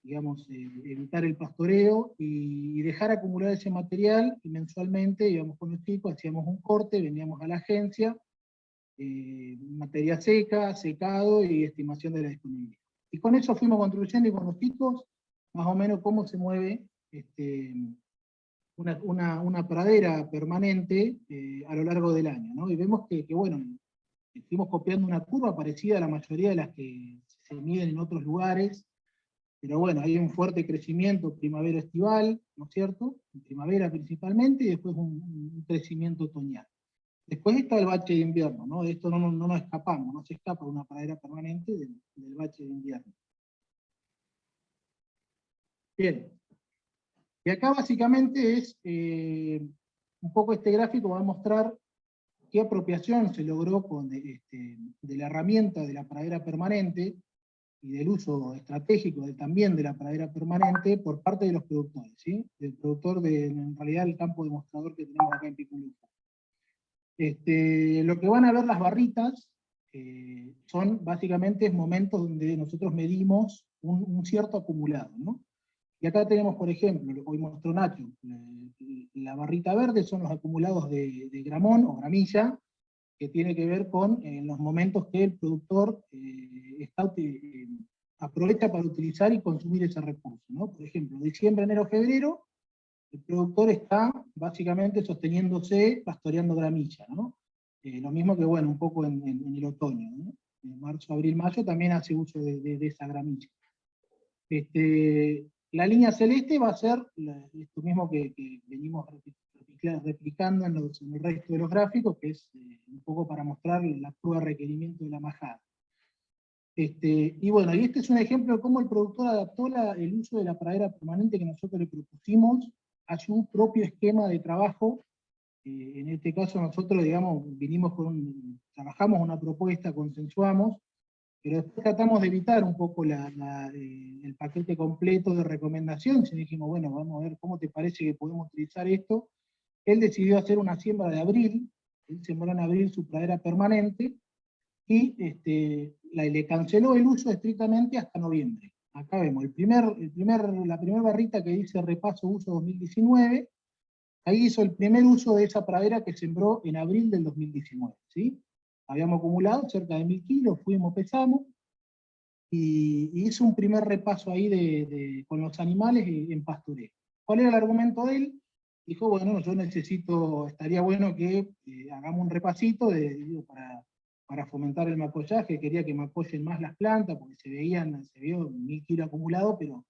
digamos, evitar el pastoreo y dejar acumular ese material, y mensualmente íbamos con los chicos, hacíamos un corte, veníamos a la agencia, materia seca, secado y estimación de la disponibilidad. Y con eso fuimos construyendo y con los chicos, más o menos cómo se mueve una pradera permanente a lo largo del año, ¿no? Y vemos que bueno, estuvimos copiando una curva parecida a la mayoría de las que se miden en otros lugares, pero bueno, hay un fuerte crecimiento primavera-estival, ¿no es cierto? En primavera principalmente, y después un crecimiento otoñal. Después está el bache de invierno, ¿no? De esto no nos escapamos, no se escapa de una pradera permanente del bache de invierno. Bien. Y acá básicamente es, un poco este gráfico va a mostrar qué apropiación se logró de la herramienta de la pradera permanente y del uso estratégico también de la pradera permanente por parte de los productores, ¿sí? Del productor en realidad, el campo demostrador que tenemos acá en Piculufo. Lo que van a ver las barritas son básicamente momentos donde nosotros medimos un cierto acumulado, ¿no? Y acá tenemos, por ejemplo, lo que hoy mostró Nacho, la barrita verde son los acumulados de gramón o gramilla, que tiene que ver con los momentos que el productor aprovecha para utilizar y consumir ese recurso, ¿no? Por ejemplo, diciembre, enero, febrero, el productor está básicamente sosteniéndose, pastoreando gramilla, ¿no? Lo mismo que, bueno, un poco en el otoño, ¿no? En marzo, abril, mayo también hace uso de esa gramilla. La línea celeste va a ser esto mismo que venimos replicando en el resto de los gráficos, que es un poco para mostrar la prueba de requerimiento de la majada. Y bueno, y este es un ejemplo de cómo el productor adaptó el uso de la pradera permanente que nosotros le propusimos a su propio esquema de trabajo. En este caso nosotros, digamos, trabajamos una propuesta, consensuamos, pero después tratamos de evitar un poco el paquete completo de recomendaciones, y dijimos, bueno, vamos a ver cómo te parece que podemos utilizar esto. Él decidió hacer una siembra de abril, él sembró en abril su pradera permanente, y le canceló el uso estrictamente hasta noviembre. Acá vemos la primera barrita que dice repaso uso 2019, ahí hizo el primer uso de esa pradera que sembró en abril del 2019, ¿sí? Habíamos acumulado cerca de 1000 kilos, fuimos, pesamos, y hizo un primer repaso ahí con los animales en pastoreo. ¿Cuál era el argumento de él? Dijo, bueno, estaría bueno que hagamos un repasito para fomentar el macollaje, quería que macollen más las plantas, porque se vio 1000 kilos acumulados, pero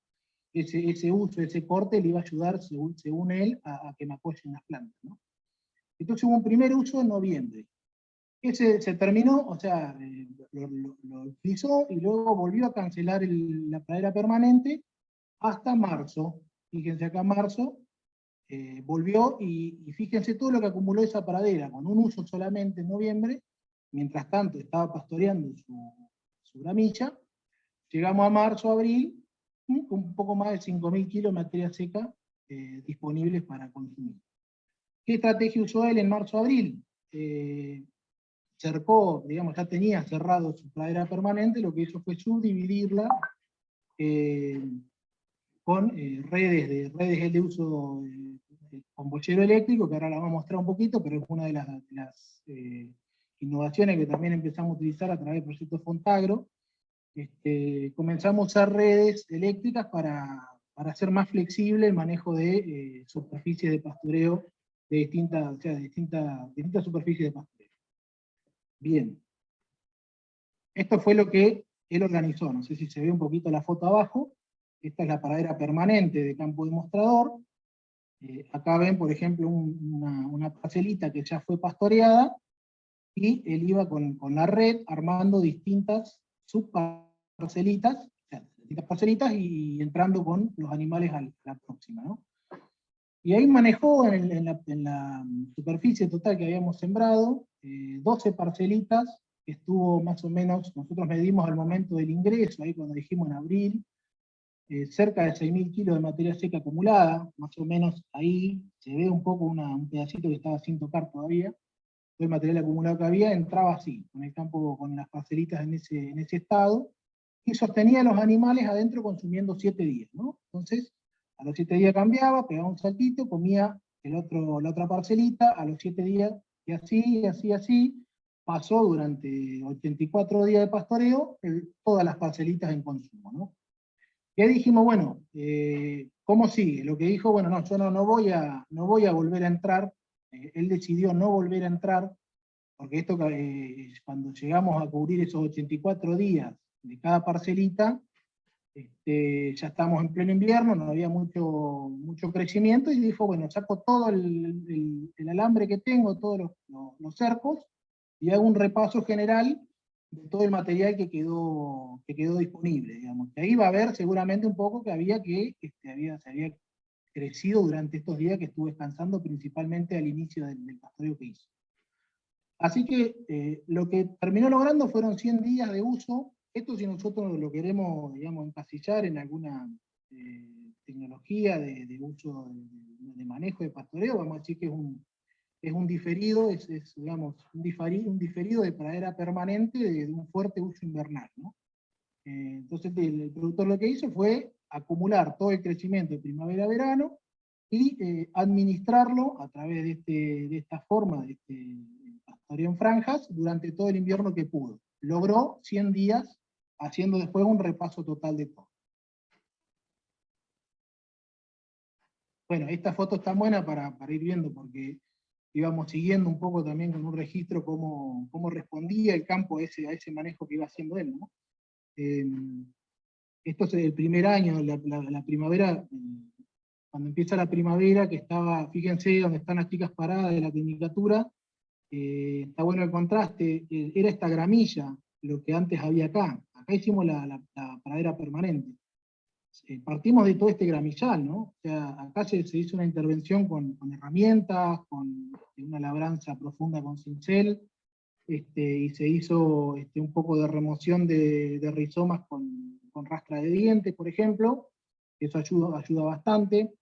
ese uso, ese corte le iba a ayudar, según él, a que macollen las plantas, ¿no? Entonces hubo un primer uso en noviembre, que se terminó, o sea, lo utilizó y luego volvió a cancelar la pradera permanente hasta marzo. Fíjense acá marzo, volvió y fíjense todo lo que acumuló esa pradera, con un uso solamente en noviembre, mientras tanto estaba pastoreando su gramilla. Llegamos a marzo, abril, con un poco más de 5000 kilos de materia seca disponibles para consumir. ¿Qué estrategia usó él en marzo, abril? Cercó, digamos, ya tenía cerrado su pradera permanente, lo que hizo fue subdividirla con redes de uso con bollero eléctrico, que ahora la vamos a mostrar un poquito, pero es una de las innovaciones que también empezamos a utilizar a través del proyecto Fontagro. Comenzamos a usar redes eléctricas para hacer más flexible el manejo de superficies de pastoreo de distintas superficies de pastoreo. Bien. Esto fue lo que él organizó. No sé si se ve un poquito la foto abajo. Esta es la pradera permanente de campo demostrador. Acá ven, por ejemplo, una parcelita que ya fue pastoreada, y él iba con la red armando distintas subparcelitas, y entrando con los animales a la próxima, ¿no? Y ahí manejó en la superficie total que habíamos sembrado, 12 parcelitas, que estuvo más o menos, nosotros medimos al momento del ingreso, ahí cuando dijimos en abril, cerca de 6000 kilos de materia seca acumulada, más o menos ahí, se ve un poco un pedacito que estaba sin tocar todavía, todo el material acumulado que había entraba así, con el campo, con las parcelitas en ese estado, y sostenía a los animales adentro consumiendo 7 días, ¿no? Entonces, a los 7 días cambiaba, pegaba un saltito, comía la otra parcelita, a los 7 días, y así, pasó durante 84 días de pastoreo, todas las parcelitas en consumo, ¿no? Y ahí dijimos, bueno, ¿cómo sigue? Lo que dijo, bueno, no, yo no voy a volver a entrar, él decidió no volver a entrar, porque esto cuando llegamos a cubrir esos 84 días de cada parcelita, Ya estábamos en pleno invierno, no había mucho crecimiento, y dijo, bueno, saco todo el alambre que tengo, todos los cercos, y hago un repaso general de todo el material que quedó disponible, digamos. Que ahí va a ver seguramente un poco que se había crecido durante estos días que estuve descansando, principalmente al inicio del pastoreo que hizo. Así que lo que terminó logrando fueron 100 días de uso. Esto, si nosotros lo queremos, digamos, encasillar en alguna tecnología de uso, de manejo de pastoreo, vamos a decir que es un diferido, digamos, un diferido de pradera permanente de un fuerte uso invernal, ¿no? Entonces el productor lo que hizo fue acumular todo el crecimiento de primavera-verano y administrarlo a través de esta forma, de pastoreo en franjas, durante todo el invierno que pudo. Logró 100 días, haciendo después un repaso total de todo. Bueno, esta foto está buena para ir viendo, porque íbamos siguiendo un poco también con un registro cómo respondía el campo a ese manejo que iba haciendo él, ¿no? Esto es el primer año, la primavera, cuando empieza la primavera, que estaba, fíjense donde están las chicas paradas de la tecnicatura, está bueno el contraste, era esta gramilla, lo que antes había acá. Acá hicimos la pradera permanente. Partimos de todo este gramillal, ¿no? O sea, acá se hizo una intervención con herramientas, con una labranza profunda con cincel, y se hizo un poco de remoción de rizomas con rastra de dientes, por ejemplo. Eso ayuda bastante.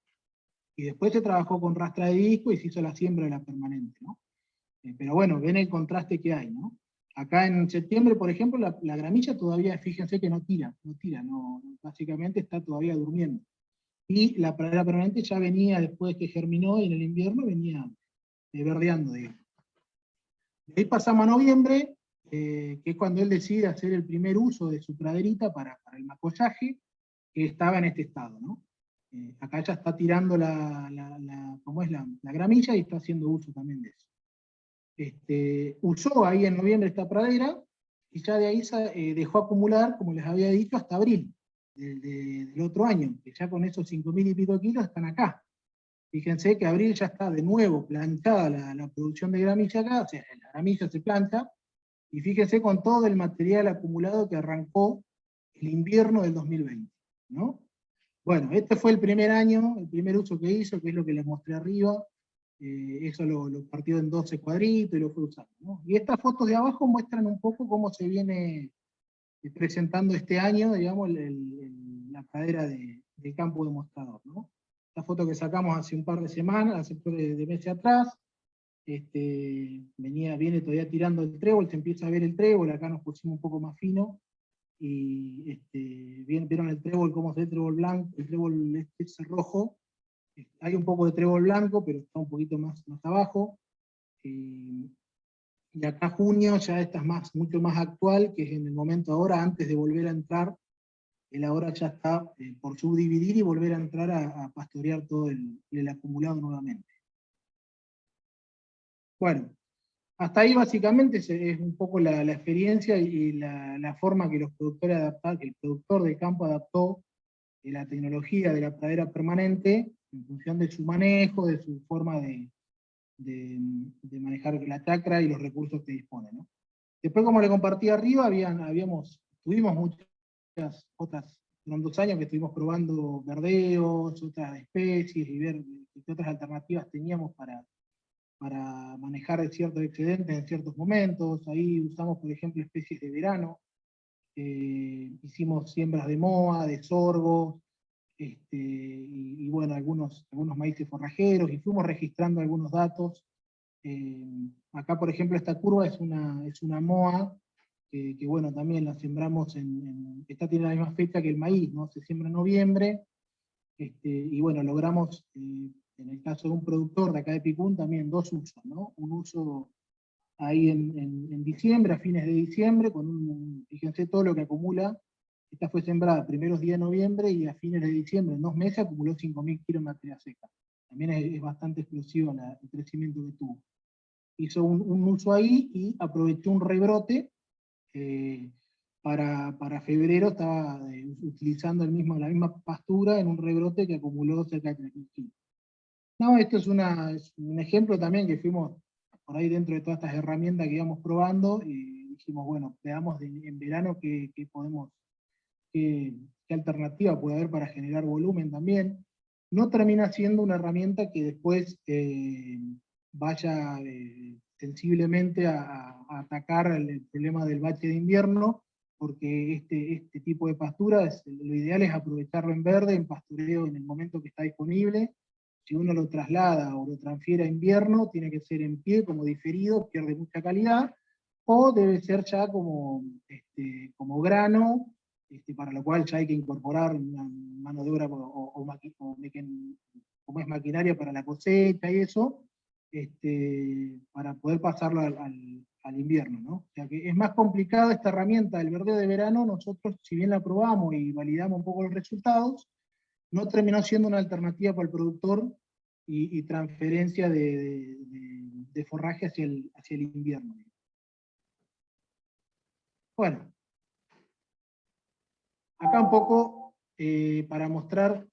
Y después se trabajó con rastra de disco y se hizo la siembra de la permanente, ¿no? Pero bueno, ven el contraste que hay, ¿no? Acá en septiembre, por ejemplo, la gramilla todavía, fíjense que no tira, básicamente está todavía durmiendo. Y la pradera permanente ya venía, después que germinó, y en el invierno venía verdeando, digamos. De ahí pasamos a noviembre, que es cuando él decide hacer el primer uso de su praderita para el macollaje, que estaba en este estado, ¿no? Acá ya está tirando la gramilla y está haciendo uso también de eso. Usó ahí en noviembre esta pradera, y ya de ahí dejó acumular, como les había dicho, hasta abril del otro año, que ya con esos 5.000 y pico kilos están acá. Fíjense que abril ya está de nuevo planchada la producción de gramilla acá, o sea, la gramilla se plancha, y fíjense con todo el material acumulado que arrancó el invierno del 2020, ¿no? Bueno, este fue el primer año, el primer uso que hizo, que es lo que les mostré arriba. Eso lo partió en 12 cuadritos y lo fue usando, ¿no? Y estas fotos de abajo muestran un poco cómo se viene presentando este año, digamos, la pradera de campo demostrador, ¿no? Esta foto que sacamos hace un par de semanas, hace un par de meses atrás, viene todavía tirando el trébol, se empieza a ver el trébol, acá nos pusimos un poco más fino, y vieron el trébol, cómo se ve el trébol blanco, el trébol es rojo. Hay un poco de trébol blanco, pero está un poquito más abajo. Y acá junio ya está mucho más actual, que es en el momento ahora, antes de volver a entrar. Él ahora ya está por subdividir y volver a entrar a pastorear todo el acumulado nuevamente. Bueno, hasta ahí básicamente es un poco la experiencia y la forma que los productores adaptaron, que el productor de campo adaptó la tecnología de la pradera permanente en función de su manejo, de su forma de manejar la chacra y los recursos que dispone, ¿no? Después, como le compartí arriba, tuvimos muchas otras, fueron 2 años que estuvimos probando verdeos, otras especies, y ver qué otras alternativas teníamos para manejar ciertos excedentes en ciertos momentos. Ahí usamos, por ejemplo, especies de verano, hicimos siembras de moa, de sorgo, y bueno, algunos maíces forrajeros, y fuimos registrando algunos datos. Acá, por ejemplo, esta curva es una moa, que bueno, también la sembramos esta tiene la misma fecha que el maíz, ¿no? Se siembra en noviembre, y bueno, logramos, en el caso de un productor de acá de Picún, también 2 usos, ¿no? Un uso ahí en diciembre, a fines de diciembre, fíjense todo lo que acumula. Esta fue sembrada primeros días de noviembre, y a fines de diciembre, en 2 meses, acumuló 5.000 kilos de materia seca. También es bastante explosivo el crecimiento que tuvo. Hizo un uso ahí y aprovechó un rebrote para febrero estaba utilizando la misma pastura en un rebrote que acumuló cerca de 3.000 kilos. No, esto es un ejemplo también que fuimos por ahí dentro de todas estas herramientas que íbamos probando, y dijimos, bueno, veamos en verano qué podemos, qué alternativa puede haber para generar volumen también. No termina siendo una herramienta que después vaya sensiblemente a atacar el problema del bache de invierno, porque este tipo de pasturas, lo ideal es aprovecharlo en verde, en pastureo en el momento que está disponible. Si uno lo traslada o lo transfiere a invierno, tiene que ser en pie, como diferido, pierde mucha calidad, o debe ser ya como grano, para lo cual ya hay que incorporar una mano de obra como es maquinaria para la cosecha y eso, para poder pasarlo al invierno, ¿no? O sea que es más complicada esta herramienta del verdeo de verano. Nosotros, si bien la probamos y validamos un poco los resultados, no terminó siendo una alternativa para el productor y transferencia de forraje hacia el invierno. Bueno, acá un poco para mostrar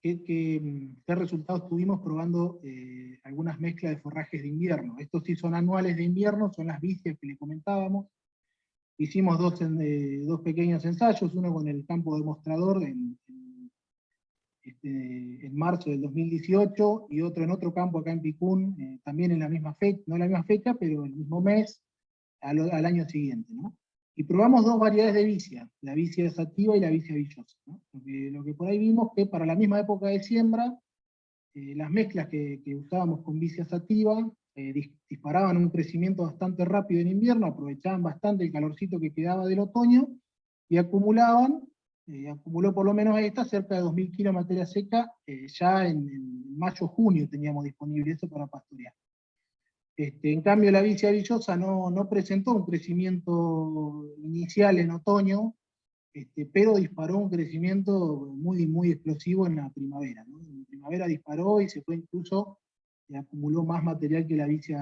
qué resultados tuvimos probando algunas mezclas de forrajes de invierno. Estos sí son anuales de invierno, son las vicias que le comentábamos. Hicimos dos pequeños ensayos, uno con el campo demostrador en marzo del 2018, y otro en otro campo acá en Picún, también en la misma fecha, no en la misma fecha, pero el mismo mes, al año siguiente, ¿no? Y probamos dos variedades de vicia, la vicia sativa y la vicia villosa, ¿no? Lo que por ahí vimos que para la misma época de siembra, las mezclas que usábamos con vicia sativa disparaban un crecimiento bastante rápido en invierno, aprovechaban bastante el calorcito que quedaba del otoño, y acumuló por lo menos esta cerca de 2.000 kilos de materia seca, ya en mayo-junio teníamos disponible eso para pastorear. En cambio la vicia villosa no presentó un crecimiento inicial en otoño, pero disparó un crecimiento muy, muy explosivo en la primavera, ¿no? En primavera disparó y se fue incluso, acumuló más material que la vicia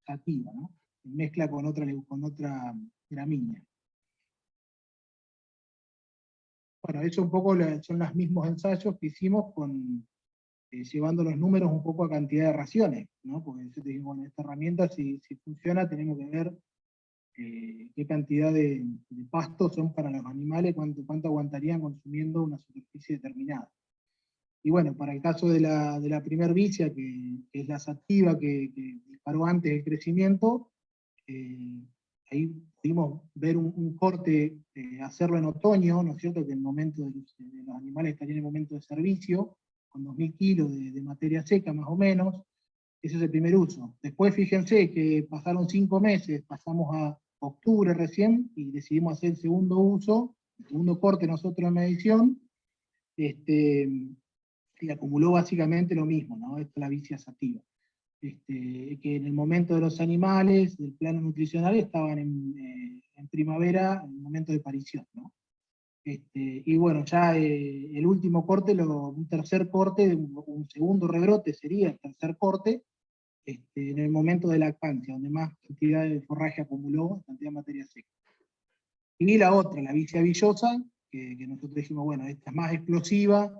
sativa, ¿no? En mezcla con otra gramínea. Bueno, eso un poco son los mismos ensayos que hicimos llevando los números un poco a cantidad de raciones, ¿no? Porque yo te digo, bueno, esta herramienta si funciona tenemos que ver qué cantidad de pastos son para los animales, cuánto aguantarían consumiendo una superficie determinada. Y bueno, para el caso de la primer vicia, que es la sativa, que disparó antes el crecimiento, ahí pudimos ver un corte, hacerlo en otoño, ¿no es cierto?, que en el momento de los animales estarían en el momento de servicio, con 2.000 kilos de materia seca más o menos. Ese es el primer uso. Después fíjense que pasaron 5 meses, pasamos a octubre recién, y decidimos hacer el segundo uso, el segundo corte nosotros en medición, y acumuló básicamente lo mismo, ¿no? Esta es la vicia sativa. Que en el momento de los animales, del plano nutricional, estaban en primavera, en el momento de parición, ¿no? Y bueno, ya el último corte, un tercer corte, un segundo rebrote sería el tercer corte, en el momento de lactancia, donde más cantidad de forraje acumuló, cantidad de materia seca. Y la otra, la vicia villosa, que nosotros dijimos, bueno, esta es más explosiva.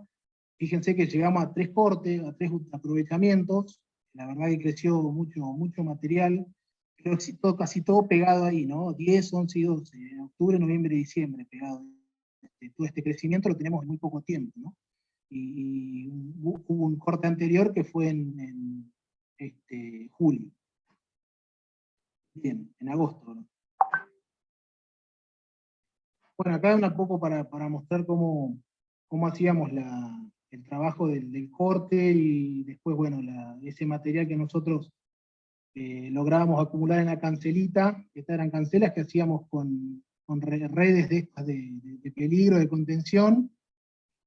Fíjense que llegamos a 3 cortes, a 3 aprovechamientos. La verdad que creció mucho material, pero casi todo pegado ahí, ¿no? 10, 11 y 12, octubre, noviembre y diciembre pegado. Todo este crecimiento lo tenemos en muy poco tiempo, ¿no? Y hubo un corte anterior que fue en julio. Bien, en agosto, ¿no? Bueno, acá un poco para mostrar cómo hacíamos el trabajo del corte, y después, bueno, ese material que nosotros lográbamos acumular en la cancelita. Estas eran cancelas que hacíamos con redes de estas de peligro, de contención,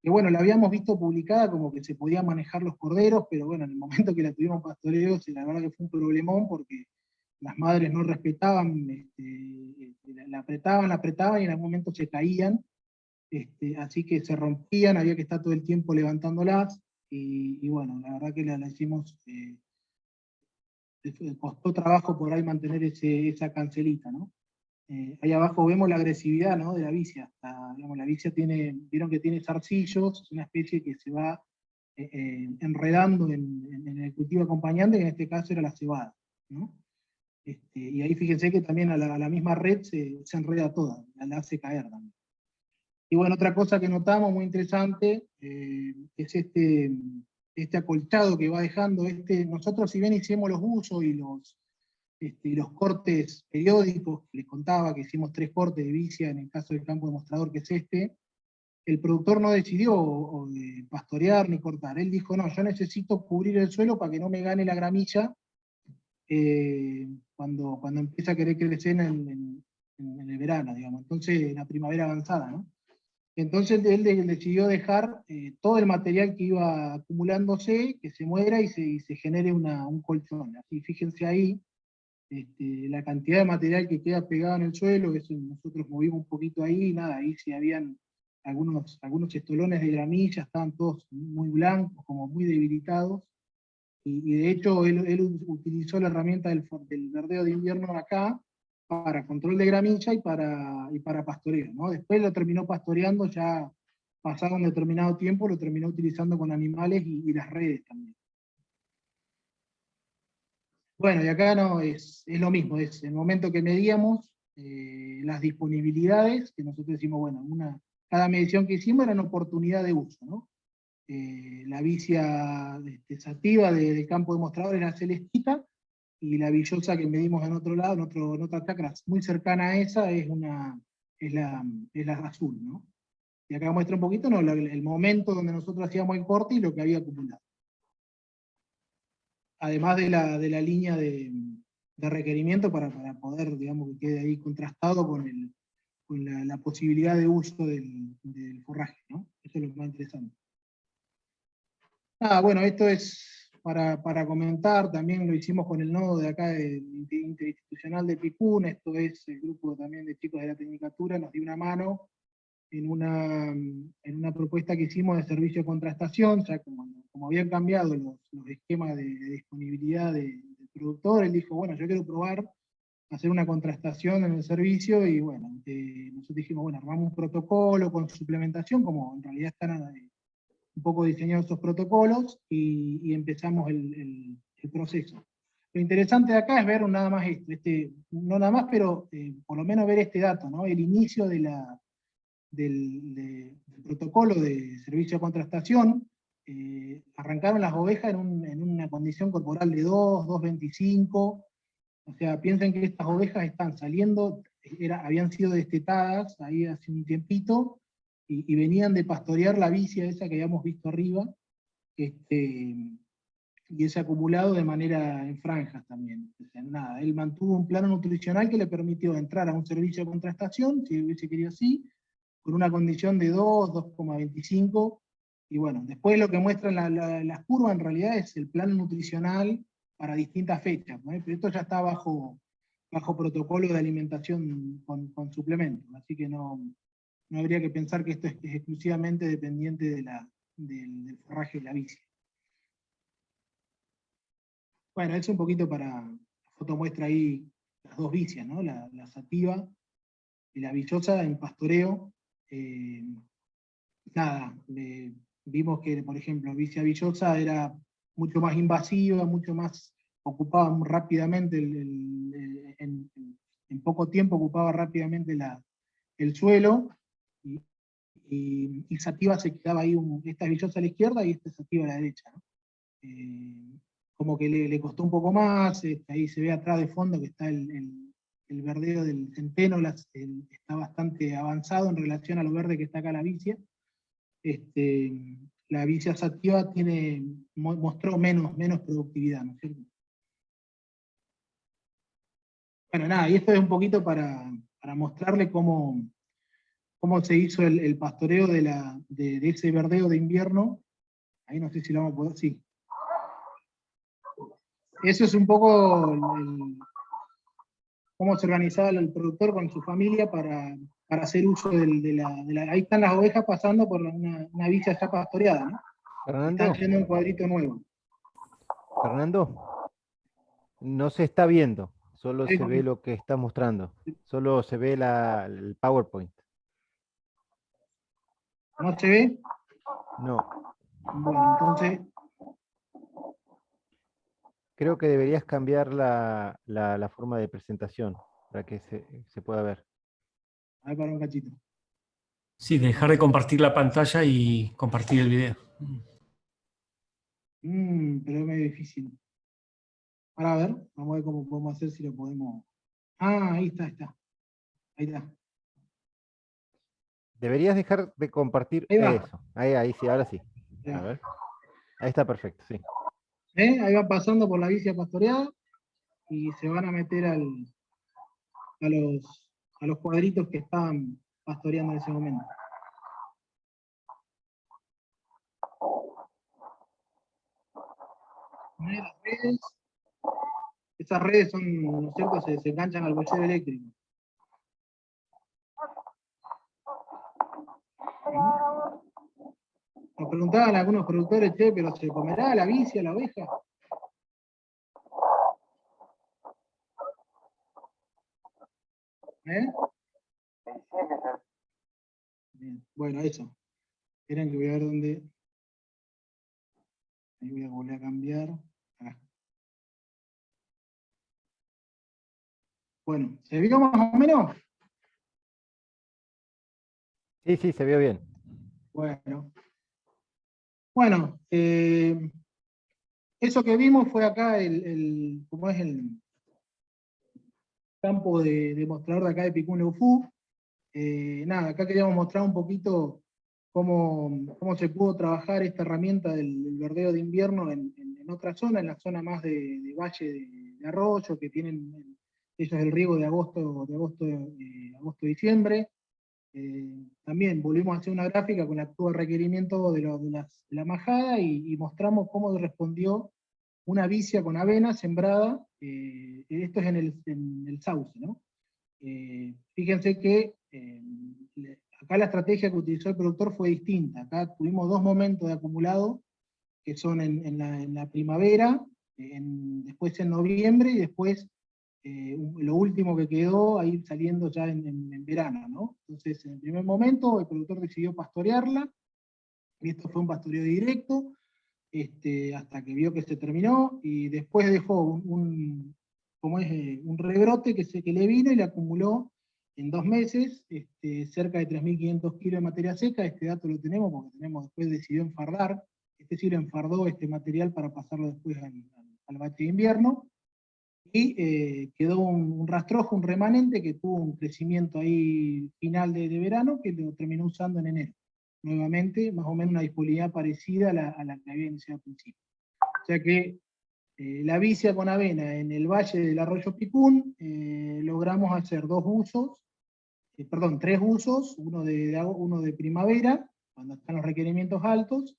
que bueno, la habíamos visto publicada como que se podían manejar los corderos, pero bueno, en el momento que la tuvimos pastoreo, la verdad que fue un problemón, porque las madres no respetaban, la apretaban y en algún momento se caían, así que se rompían, había que estar todo el tiempo levantándolas, y bueno, la verdad que la hicimos, costó trabajo por ahí mantener esa cancelita, ¿no? Ahí abajo vemos la agresividad, ¿no?, de la vicia. Digamos, la vicia vieron que tiene zarcillos, es una especie que se va enredando en el cultivo acompañante, que en este caso era la cebada, ¿no? Y ahí fíjense que también a la misma red se enreda toda, la hace caer también. Y bueno, otra cosa que notamos muy interesante es este acolchado que va dejando. Nosotros, si bien hicimos los usos y los cortes periódicos, les contaba que hicimos 3 cortes de vicia en el caso del campo demostrador, que es el productor no decidió pastorear ni cortar. Él dijo, no, yo necesito cubrir el suelo para que no me gane la gramilla cuando empieza a querer crecer en el verano, digamos. Entonces, en la primavera avanzada, ¿no? Entonces él decidió dejar todo el material que iba acumulándose, que se muera y se genere un colchón. Así, fíjense ahí, la cantidad de material que queda pegado en el suelo. Eso nosotros movimos un poquito ahí, nada, ahí sí habían algunos estolones de gramilla, estaban todos muy blancos, como muy debilitados, y de hecho él utilizó la herramienta del verdeo de invierno acá, para control de gramilla y para pastoreo, ¿no? Después lo terminó pastoreando, ya pasado un determinado tiempo, lo terminó utilizando con animales y las redes también. Bueno, y acá no, es lo mismo, es el momento que medíamos las disponibilidades, que nosotros decimos, bueno, cada medición que hicimos era una oportunidad de uso, ¿no? La vicia sativa del campo demostrador era celestita, y la villosa que medimos en otro lado, en otra chacra muy cercana a esa, es la azul, ¿no? Y acá muestra un poquito, ¿no?, el momento donde nosotros hacíamos el corte y lo que había acumulado. Además de la línea de requerimiento para poder, digamos, que quede ahí contrastado con la posibilidad de uso del forraje, ¿no? Eso es lo más interesante. Bueno, esto es para comentar, también lo hicimos con el nodo de acá interinstitucional de Picún. Esto es el grupo también de chicos de la Tecnicatura, nos dio una mano en una propuesta que hicimos de servicio de contrastación. Ya como habían cambiado los esquemas de disponibilidad del productor, él dijo, bueno, yo quiero probar hacer una contrastación en el servicio, y bueno, nosotros dijimos, bueno, armamos un protocolo con suplementación, como en realidad están un poco diseñados esos protocolos, y empezamos el proceso. Lo interesante de acá es ver nada más esto, no nada más, pero por lo menos ver este dato, ¿no? El inicio del protocolo de servicio de contrastación. Arrancaron las ovejas en una condición corporal de 2,25, o sea, piensen que estas ovejas están saliendo, habían sido destetadas ahí hace un tiempito, y venían de pastorear la vicia esa que habíamos visto arriba, y ese acumulado de manera en franjas también. O sea, nada, él mantuvo un plano nutricional que le permitió entrar a un servicio de contrastación, si hubiese querido así, con una condición de 2,25, y bueno, después lo que muestran las curvas en realidad es el plan nutricional para distintas fechas, ¿no? Pero esto ya está bajo protocolo de alimentación con suplementos, así que no habría que pensar que esto es exclusivamente dependiente del forraje de la vicia. Bueno, eso un poquito para, la foto muestra ahí las dos vicias, ¿no? La sativa y la villosa en pastoreo. Vimos que, por ejemplo, vicia villosa era mucho más invasiva, ocupaba muy rápidamente, en poco tiempo ocupaba rápidamente el suelo, y sativa se quedaba ahí, esta villosa a la izquierda y esta sativa a la derecha, ¿no? Como que le costó un poco más. Ahí se ve atrás de fondo que está el verdeo del centeno, está bastante avanzado en relación a lo verde que está acá la vicia. La vicia sativa mostró menos productividad, ¿no es cierto? Bueno, nada, y esto es un poquito para mostrarle cómo se hizo el pastoreo de ese verdeo de invierno. Ahí no sé si lo vamos a poder, sí. Eso es un poco cómo se organizaba el productor con su familia para hacer uso ahí están las ovejas pasando por una vicia ya pastoreada, ¿no? Fernando, Están yendo un cuadrito nuevo. Fernando, no se está viendo Solo Ahí se ve lo que está mostrando. Solo se ve el PowerPoint. ¿No se ve? No. Bueno, entonces, Creo que deberías cambiar la forma de presentación para que se pueda ver. a ver, para un cachito. Sí, dejar de compartir la pantalla y compartir el video. Pero es medio difícil. Ahora a ver, vamos a ver cómo podemos hacer, si lo podemos. Ah, ahí está, está. Ahí está. Deberías dejar de compartir Ahí va. eso. Ahí sí, ahora sí. A ver. Ahí está perfecto, sí. Ahí van pasando por la vicia pastoreada y se van a meter a los cuadritos que estaban pastoreando en ese momento. Las redes, esas redes son, ¿no es cierto?, se enganchan al bochero eléctrico. Nos preguntaban algunos productores, che, pero ¿se comerá la vicia, la oveja? ¿Eh? Bien. Bueno, eso. Esperen que voy a ver dónde. Ahí voy a volver a cambiar. Acá. Bueno, ¿se vio más o menos? Sí, sí, se vio bien. Bueno. Bueno, eso que vimos fue acá ¿cómo es el campo de demostrador de acá de Picún Leufú? Nada, acá queríamos mostrar un poquito cómo se pudo trabajar esta herramienta del verdeo de invierno en otra zona, en la zona más de valle de arroyo, que tienen ellos el riego de agosto-diciembre. También volvimos a hacer una gráfica con el requerimiento de la majada y mostramos cómo respondió una vicia con avena sembrada. Esto es en el sauce, ¿no? Fíjense que acá la estrategia que utilizó el productor fue distinta. Acá tuvimos dos momentos de acumulado, que son en la primavera, después en noviembre, y después lo último que quedó ahí saliendo ya en verano, ¿no? Entonces, en el primer momento, el productor decidió pastorearla, y esto fue un pastoreo directo, hasta que vio que se terminó, y después dejó un rebrote que le vino y le acumuló en 2 meses cerca de 3.500 kilos de materia seca. Este dato lo tenemos porque después decidió enfardar, sí lo enfardó este material para pasarlo después al bate de invierno, y quedó un rastrojo, un remanente que tuvo un crecimiento ahí final de verano, que lo terminó usando en enero. Nuevamente, más o menos una disponibilidad parecida a la que había iniciado al principio. O sea que la vicia con avena en el valle del arroyo Picún, logramos hacer tres usos, uno de primavera, cuando están los requerimientos altos,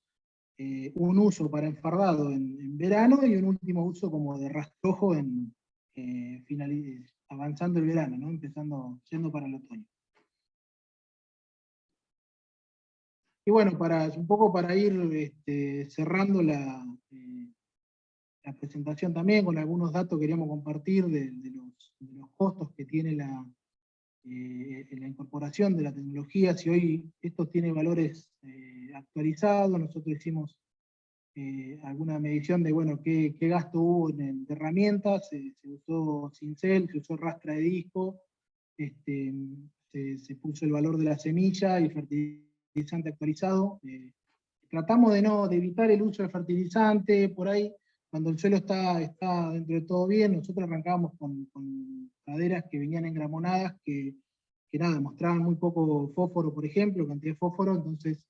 un uso para enfardado en verano, y un último uso como de rastrojo avanzando el verano, ¿no? Yendo para el otoño. Y bueno, un poco para ir cerrando la presentación también, con algunos datos que queríamos compartir de los costos que tiene la incorporación de la tecnología. Si hoy esto tiene valores actualizados, nosotros hicimos alguna medición de, bueno, qué gasto hubo de herramientas. Se usó cincel, se usó rastra de disco, se puso el valor de la semilla y fertilizante actualizado. Tratamos de evitar el uso de fertilizante por ahí, cuando el suelo está dentro de todo bien. Nosotros arrancábamos con praderas que venían engramonadas, que nada, mostraban muy poco fósforo, por ejemplo, cantidad de fósforo. Entonces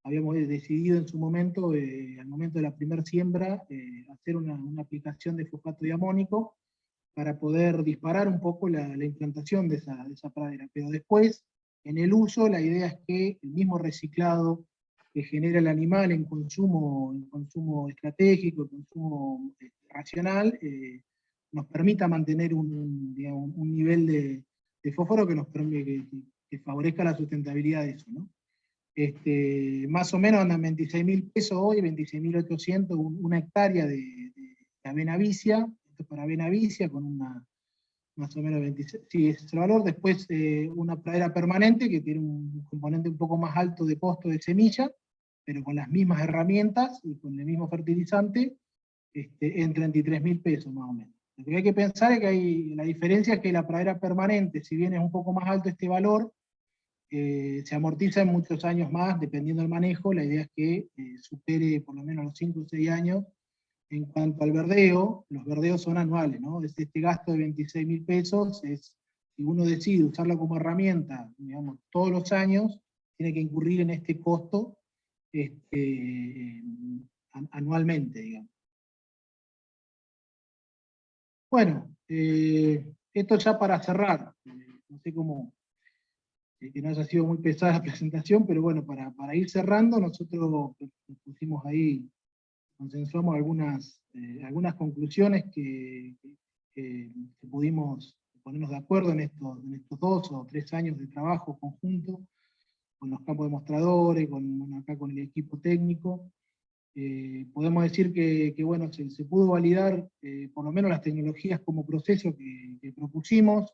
habíamos decidido en su momento, al momento de la primera siembra, hacer una aplicación de fosfato diamónico para poder disparar un poco la implantación de esa pradera. Pero después, en el uso, la idea es que el mismo reciclado que genera el animal en consumo estratégico, en consumo racional, nos permita mantener un nivel de fósforo que nos permite, que favorezca la sustentabilidad de eso, ¿no? Más o menos andan 26.000 pesos hoy, 26.800, una hectárea de avena vicia. Esto es para avena vicia, con más o menos 26, sí, ese es el valor. Después una pradera permanente que tiene un componente un poco más alto de costo de semilla, pero con las mismas herramientas y con el mismo fertilizante, en 33.000 pesos más o menos. Lo que hay que pensar es que la diferencia es que la pradera permanente, si bien es un poco más alto este valor, se amortiza en muchos años más, dependiendo del manejo. La idea es que supere por lo menos los 5 o 6 años. En cuanto al verdeo, los verdeos son anuales, ¿no? Este gasto de 26.000 pesos si uno decide usarlo como herramienta, digamos, todos los años, tiene que incurrir en este costo anualmente, digamos. Bueno, esto ya para cerrar, no sé cómo, que no haya sido muy pesada la presentación, pero bueno, para ir cerrando, nosotros pusimos ahí, consensuamos algunas conclusiones que pudimos ponernos de acuerdo en estos 2 o 3 años de trabajo conjunto, con los campos demostradores, acá con el equipo técnico. Podemos decir que bueno, se pudo validar por lo menos las tecnologías como proceso que propusimos.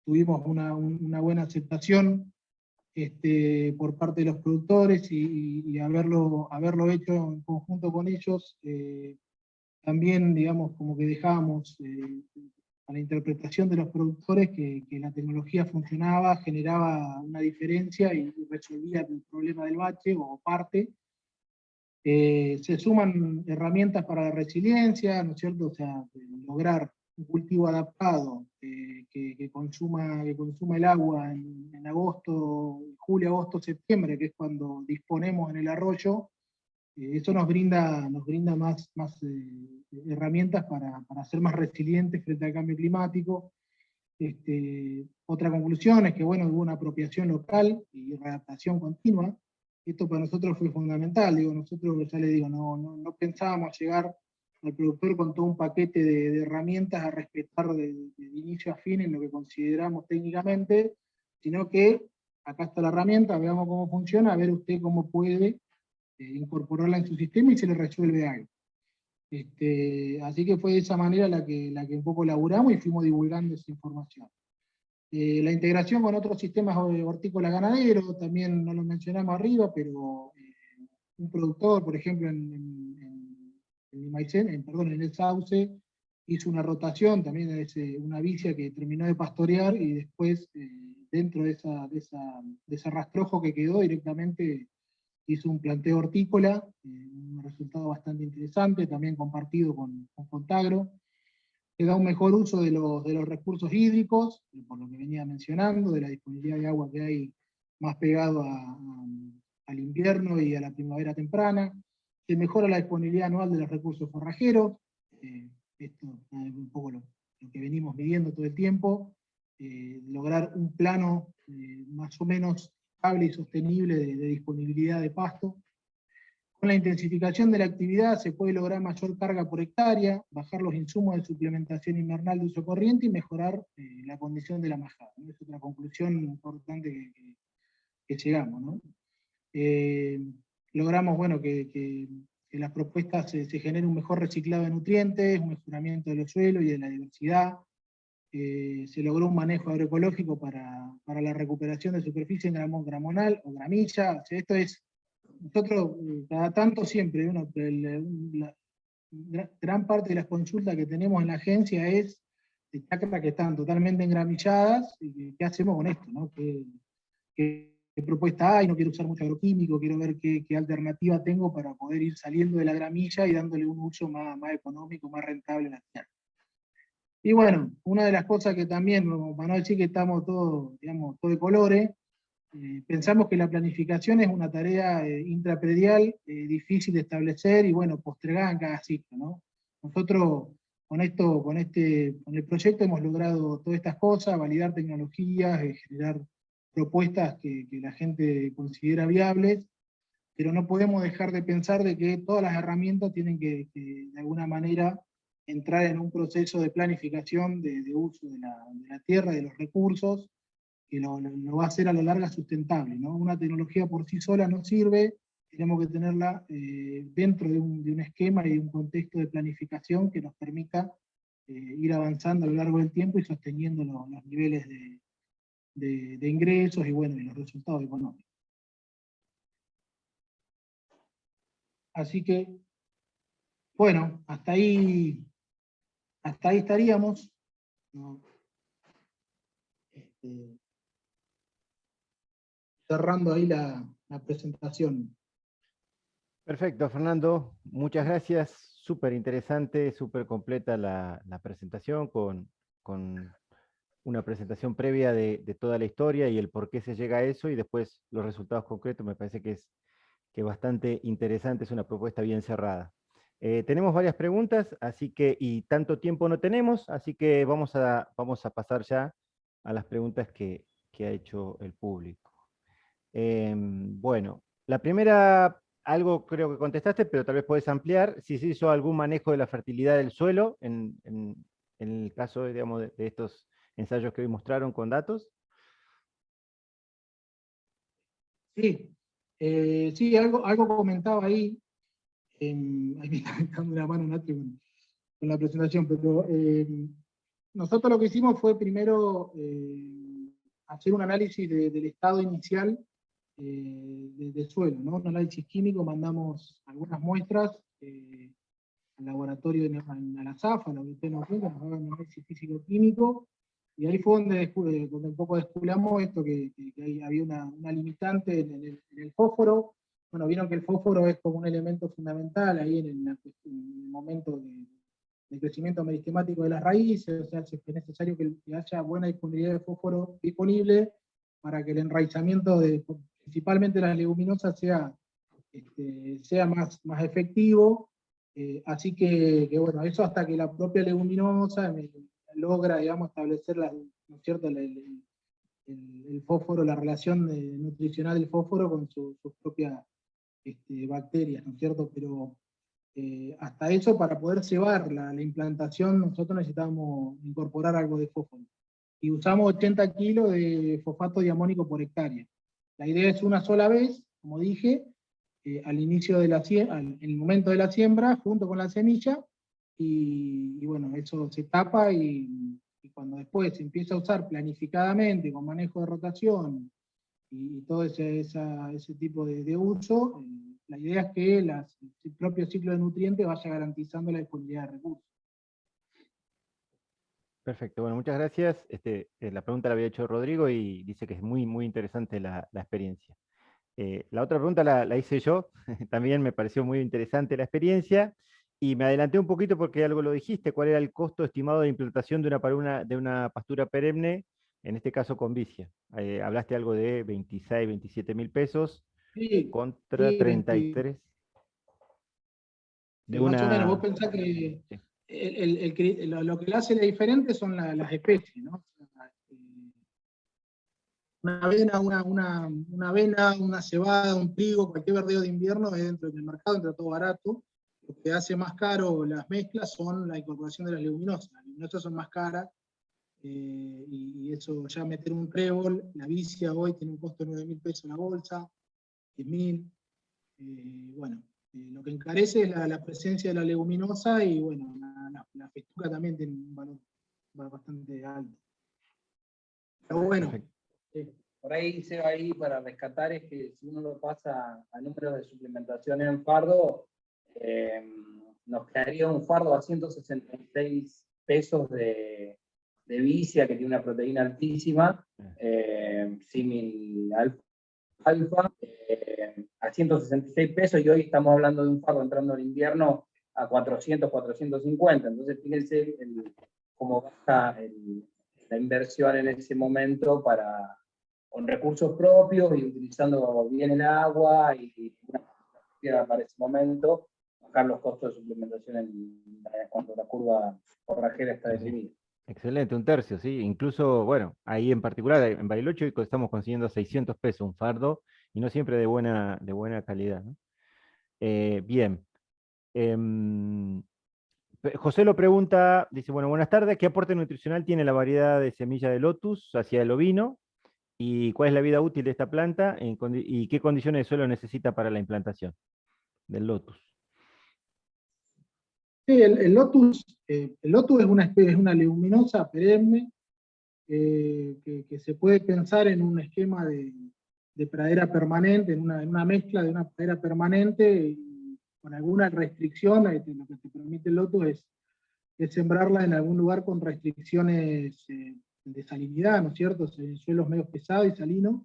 Tuvimos una buena aceptación por parte de los productores, y haberlo hecho en conjunto con ellos, también, digamos, como que dejábamos a la interpretación de los productores que la tecnología funcionaba, generaba una diferencia y resolvía el problema del bache o parte. Se suman herramientas para la resiliencia, ¿no es cierto? O sea, lograr un cultivo adaptado que consuma el agua en agosto, julio, agosto, septiembre, que es cuando disponemos en el arroyo. Eso nos brinda más herramientas para ser más resilientes frente al cambio climático. Otra conclusión es que bueno, hubo una apropiación local y readaptación continua. Esto para nosotros fue fundamental. Nosotros, ya les digo, no pensábamos llegar al productor con todo un paquete de herramientas a respetar de inicio a fin en lo que consideramos técnicamente, sino que acá está la herramienta, veamos cómo funciona, a ver usted cómo puede incorporarla en su sistema y se le resuelve algo. Así que fue de esa manera la que un poco laburamos y fuimos divulgando esa información. La integración con otros sistemas hortícolas ganaderos, también no lo mencionamos arriba, pero un productor, por ejemplo, en el sauce, hizo una rotación, también es una vicia que terminó de pastorear, y después, dentro de ese rastrojo que quedó, directamente hizo un planteo hortícola, un resultado bastante interesante, también compartido con Contagro, que da un mejor uso de los recursos hídricos, por lo que venía mencionando, de la disponibilidad de agua que hay más pegado al invierno y a la primavera temprana. Se mejora la disponibilidad anual de los recursos forrajeros, esto es un poco lo que venimos midiendo todo el tiempo, lograr un plano más o menos estable y sostenible de disponibilidad de pasto. Con la intensificación de la actividad se puede lograr mayor carga por hectárea, bajar los insumos de suplementación invernal de uso corriente y mejorar la condición de la majada, ¿no? Es otra conclusión importante que llegamos, ¿no? Logramos, bueno, que las propuestas se genere un mejor reciclado de nutrientes, un mejoramiento de los suelos y de la diversidad. Se logró un manejo agroecológico para la recuperación de superficie en gramonal o gramilla. O sea, esto es, nosotros cada tanto siempre, gran parte de las consultas que tenemos en la agencia es de chacras que están totalmente engramilladas, y qué hacemos con esto, ¿no? ¿Qué propuesta hay? No quiero usar mucho agroquímico, quiero ver qué alternativa tengo para poder ir saliendo de la gramilla y dándole un uso más económico, más rentable a la tierra. Y bueno, una de las cosas que también, para no decir que estamos todos, digamos, todo de colores, pensamos que la planificación es una tarea intrapredial, difícil de establecer y bueno, postergada en cada ciclo, ¿no? Nosotros con el proyecto hemos logrado todas estas cosas, validar tecnologías, generar propuestas que la gente considera viables, pero no podemos dejar de pensar de que todas las herramientas tienen que de alguna manera entrar en un proceso de planificación de uso de la tierra, de los recursos, que lo va a hacer a la larga sustentable, ¿no? Una tecnología por sí sola no sirve, tenemos que tenerla dentro de un esquema y de un contexto de planificación que nos permita ir avanzando a lo largo del tiempo y sosteniendo los niveles de ingresos y bueno, y los resultados económicos. Así que, bueno, hasta ahí estaríamos, ¿no? Cerrando ahí la presentación. Perfecto, Fernando. Muchas gracias. Súper interesante, súper completa la presentación con una presentación previa de toda la historia y el por qué se llega a eso y después los resultados concretos. Me parece que es bastante interesante, es una propuesta bien cerrada. Tenemos varias preguntas, así que, y tanto tiempo no tenemos, así que vamos a pasar ya a las preguntas que ha hecho el público. Bueno, la primera, algo creo que contestaste, pero tal vez puedes ampliar, si se hizo algún manejo de la fertilidad del suelo en el caso, digamos, de estos ensayos que hoy mostraron con datos. Sí, sí, algo comentaba ahí, ahí me está dando una mano Nati con la presentación, pero nosotros lo que hicimos fue primero hacer un análisis del estado inicial del suelo, ¿no? Un análisis químico, mandamos algunas muestras al laboratorio a la SAF, a la UT Neuquén, que nos hagan un análisis físico-químico, y ahí fue donde un poco descubramos esto, que había una limitante en el fósforo. Bueno, vieron que el fósforo es como un elemento fundamental ahí en el momento de crecimiento meristemático de las raíces, o sea, es necesario que haya buena disponibilidad de fósforo disponible para que el enraizamiento principalmente de las leguminosas sea más efectivo. Así que, bueno, eso hasta que la propia leguminosa logra, digamos, establecer ¿no es cierto? El fósforo, la relación nutricional del fósforo con sus propias bacterias, ¿no es cierto? Pero hasta eso, para poder cebar la implantación, nosotros necesitamos incorporar algo de fósforo. Y usamos 80 kilos de fosfato diamónico por hectárea. La idea es una sola vez, como dije, al inicio de en el momento de la siembra, junto con la semilla, y bueno, eso se tapa y cuando después se empieza a usar planificadamente, con manejo de rotación, y todo ese tipo de uso, la idea es que el propio ciclo de nutrientes vaya garantizando la disponibilidad de recursos. Perfecto, bueno, muchas gracias. La pregunta la había hecho Rodrigo y dice que es muy, muy interesante la experiencia. La otra pregunta la hice yo, también me pareció muy interesante la experiencia, y me adelanté un poquito porque algo lo dijiste, cuál era el costo estimado de implantación de una pastura perenne, en este caso con vicia. Hablaste algo de 26, 27 mil pesos Sí, contra sí, 33 de más o menos. Vos una... pensás que Sí, lo que le hace la diferente son las especies, ¿no? Una avena, una avena, una cebada, un trigo, cualquier verdeo de invierno es dentro del mercado, entra todo barato. Lo que hace más caro las mezclas son la incorporación de las leguminosas. Las leguminosas son más caras, y eso ya meter un trébol, la vicia hoy tiene un costo de 9.000 pesos la bolsa, 10.000. Bueno, lo que encarece es la presencia de la leguminosa y bueno, la festuca también tiene un valor bastante alto. Pero bueno, perfecto. Por ahí se va ahí para rescatar es que si uno lo pasa a números de suplementación en fardo, nos quedaría un fardo a 166 pesos de vicia, que tiene una proteína altísima, símil alfa, a 166 pesos, y hoy estamos hablando de un fardo entrando en invierno a 400, 450. Entonces fíjense cómo baja la inversión en ese momento con recursos propios y utilizando bien el agua y una tierra para ese momento, bajar los costos de suplementación cuando la curva forrajera está deprimida. Excelente, un tercio, sí. Incluso, bueno, ahí en particular, en Bariloche, estamos consiguiendo 600 pesos un fardo, y no siempre de buena calidad, ¿no? Bien. Em, José lo pregunta, dice, bueno, buenas tardes, ¿qué aporte nutricional tiene la variedad de semilla de lotus hacia el ovino? ¿Y cuál es la vida útil de esta planta? ¿Y qué condiciones de suelo necesita para la implantación del lotus? Sí, el lotus es una especie, es una leguminosa perenne que se puede pensar en un esquema de pradera permanente, en una mezcla de una pradera permanente y con alguna restricción. Lo que te permite el lotus es sembrarla en algún lugar con restricciones de salinidad, ¿no es cierto? En suelos medio pesados y salinos.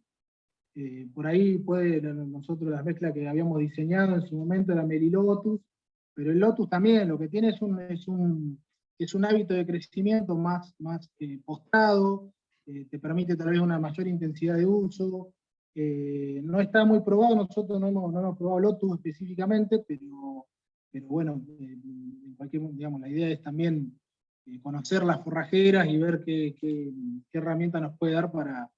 Por ahí nosotros las mezclas que habíamos diseñado en su momento era Melilotus, pero el Lotus también lo que tiene es un hábito de crecimiento más postrado, te permite tal vez una mayor intensidad de uso. No está muy probado, nosotros no hemos probado Lotus específicamente, pero bueno, en digamos, la idea es también conocer las forrajeras y ver qué herramienta nos puede dar para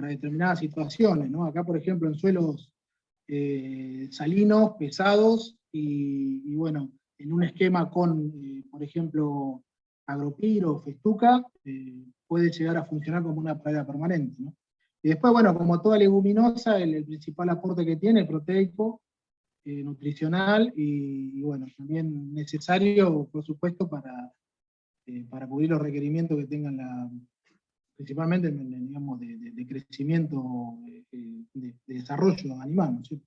determinadas situaciones, ¿no? Acá, por ejemplo, en suelos salinos, pesados, y bueno, en un esquema con, por ejemplo, agropiro o festuca, puede llegar a funcionar como una pradera permanente, ¿no? Y después, bueno, como toda leguminosa, el principal aporte que tiene es proteico, nutricional, y bueno, también necesario, por supuesto, para cubrir los requerimientos que tengan principalmente digamos, de crecimiento, de desarrollo animal, ¿no es cierto?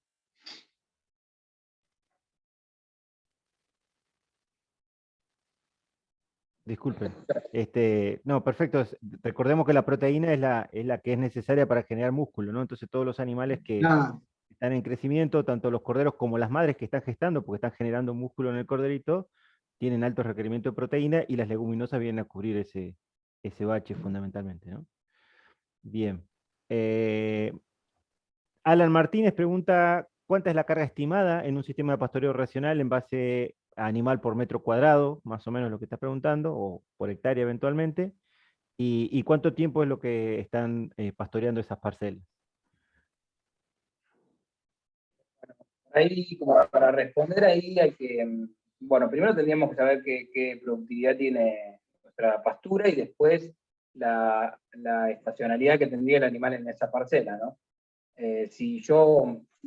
Disculpen. No, perfecto. Recordemos que la proteína es la que es necesaria para generar músculo, ¿no? Entonces todos los animales que Nada, están en crecimiento, tanto los corderos como las madres que están gestando, porque están generando músculo en el corderito, tienen altos requerimientos de proteína y las leguminosas vienen a cubrir ese bache fundamentalmente, ¿no? Bien. Alan Martínez pregunta, ¿cuánta es la carga estimada en un sistema de pastoreo racional en base a animal por metro cuadrado, más o menos lo que está preguntando, o por hectárea eventualmente? ¿Y cuánto tiempo es lo que están pastoreando esas parcelas? Ahí, como para responder ahí, hay que, bueno, primero tendríamos que saber qué productividad tiene nuestra pastura y después la estacionalidad que tendría el animal en esa parcela, ¿no?